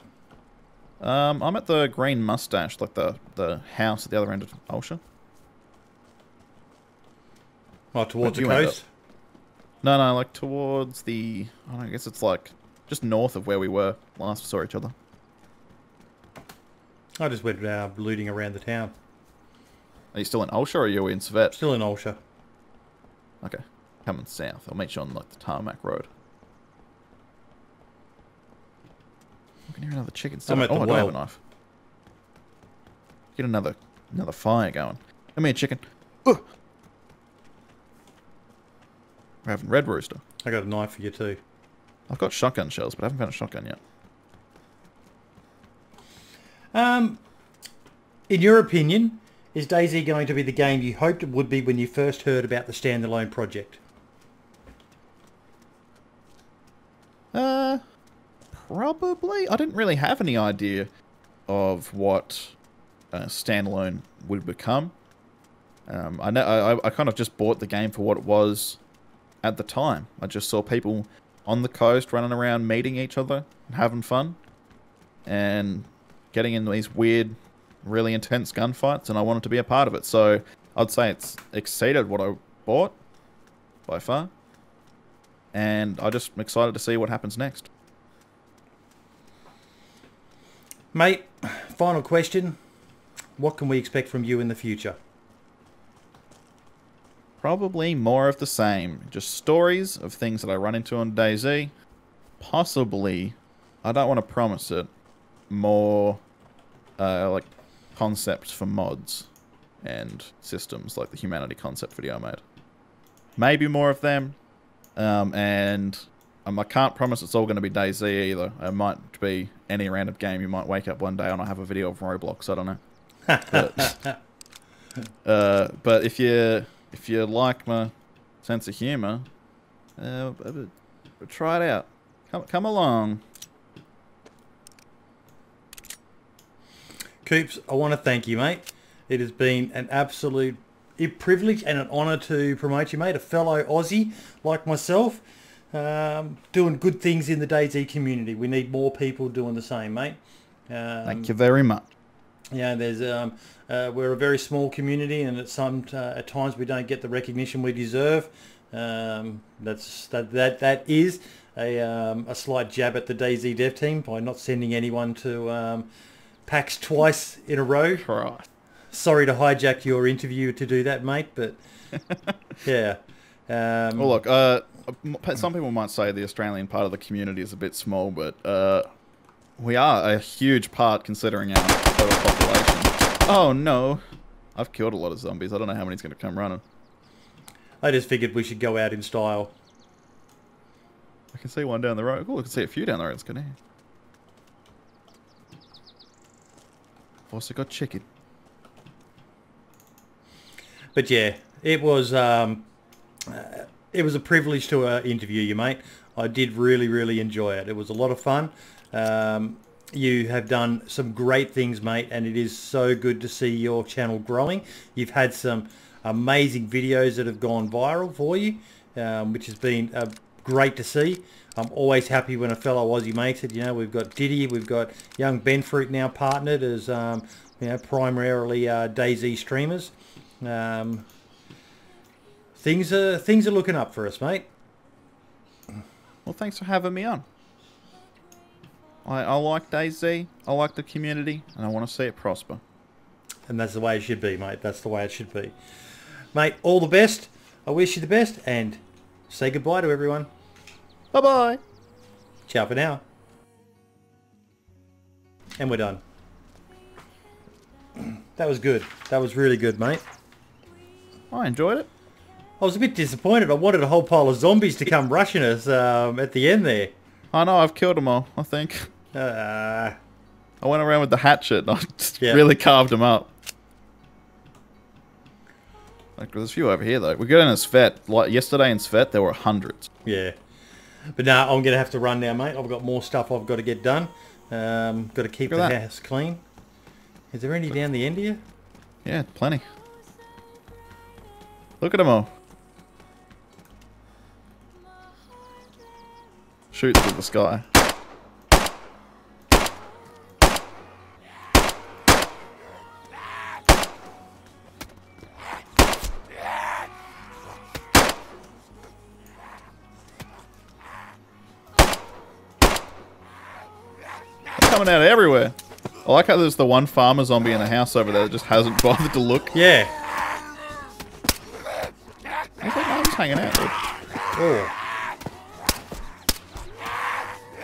S2: I'm at the Green Mustache, like the house at the other end of Ulsha.
S1: Oh, towards the coast?
S2: No, like towards the, I guess it's like just north of where we were last we saw each other.
S1: I just went looting around the town.
S2: Are you still in Ulsha or are you in Svet?
S1: Still in Ulsha.
S2: Okay, coming south. I'll meet you on like the tarmac road. I can hear another chicken.
S1: I'm at the
S2: I don't
S1: well.
S2: have a knife. Get another fire going. Come here, chicken. Ugh. We're having Red Rooster.
S1: I got a knife for you too.
S2: I've got shotgun shells, but I haven't found a shotgun yet.
S1: In your opinion, is DayZ going to be the game you hoped it would be when you first heard about the standalone project?
S2: Probably. I didn't really have any idea of what standalone would become. I kind of just bought the game for what it was at the time. I just saw people on the coast running around meeting each other and having fun and getting in these weird, really intense gunfights, and I wanted to be a part of it. So I'd say it's exceeded what I bought by far. And I'm just excited to see what happens next.
S1: Mate, final question. What can we expect from you in the future?
S2: Probably more of the same. Just stories of things that I run into on DayZ. Possibly, I don't want to promise it, more like concepts for mods and systems, like the humanity concept video I made. Maybe more of them. And I can't promise it's all going to be DayZ either. It might be any random game. You might wake up one day and I have a video of Roblox. I don't know. But if you like my sense of humor, try it out. Come along.
S1: Coops, I want to thank you, mate. It has been an absolute privilege and an honour to promote you, mate. A fellow Aussie like myself, doing good things in the DayZ community. We need more people doing the same, mate.
S2: Thank you very much.
S1: Yeah, there's we're a very small community, and at times we don't get the recognition we deserve. That is a slight jab at the DayZ dev team by not sending anyone to PAX twice in a row.
S2: Right.
S1: Sorry to hijack your interview to do that, mate, but yeah.
S2: Well, look, some people might say the Australian part of the community is a bit small, but we are a huge part considering our total population. Oh no, I've killed a lot of zombies. I don't know how many's going to come running.
S1: I just figured we should go out in style.
S2: I can see one down the road. Oh, I can see a few down the road. It's good. I've also got chicken. But
S1: yeah, it was a privilege to interview you, mate. I did really enjoy it. It was a lot of fun. You have done some great things, mate, and it is so good to see your channel growing. You've had some amazing videos that have gone viral for you, which has been great to see. I'm always happy when a fellow Aussie makes it. You know, we've got Diddy, we've got young Benfruit now partnered as primarily DayZ streamers. Things are looking up for us, mate.
S2: Well, thanks for having me on. I like DayZ, I like the community, and I want to see it prosper.
S1: And that's the way it should be, mate. That's the way it should be. Mate, all the best. I wish you the best, and say goodbye to everyone.
S2: Bye-bye.
S1: Ciao for now. And we're done. That was good. That was really good, mate.
S2: I enjoyed it.
S1: I was a bit disappointed. I wanted a whole pile of zombies to come rushing us at the end there.
S2: I know, I've killed them all, I think. I went around with the hatchet and I just really carved them up. Like, there's a few over here, though. We got in a Svet. Like, yesterday in Svet, there were hundreds.
S1: Yeah. But now I'm going to have to run now, mate. I've got more stuff I've got to get done. Got to keep the house clean. Is there any down the end here?
S2: Yeah, plenty. Look at them all. Shoots through the sky. They're coming out of everywhere. I like how there's the one farmer zombie in the house over there that just hasn't bothered to look.
S1: Yeah.
S2: He's like, I'm just hanging out, dude.
S1: Oh.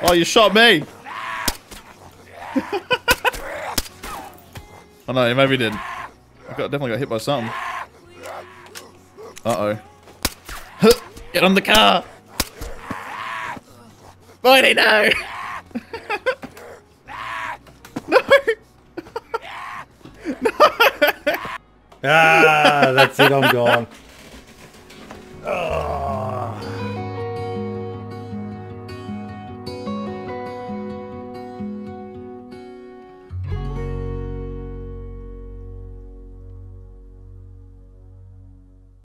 S2: Oh, you shot me! Oh no, maybe he didn't. Definitely got hit by something. Uh-oh. Get on the car! Boydie, no! No!
S1: Ah, that's it, I'm gone.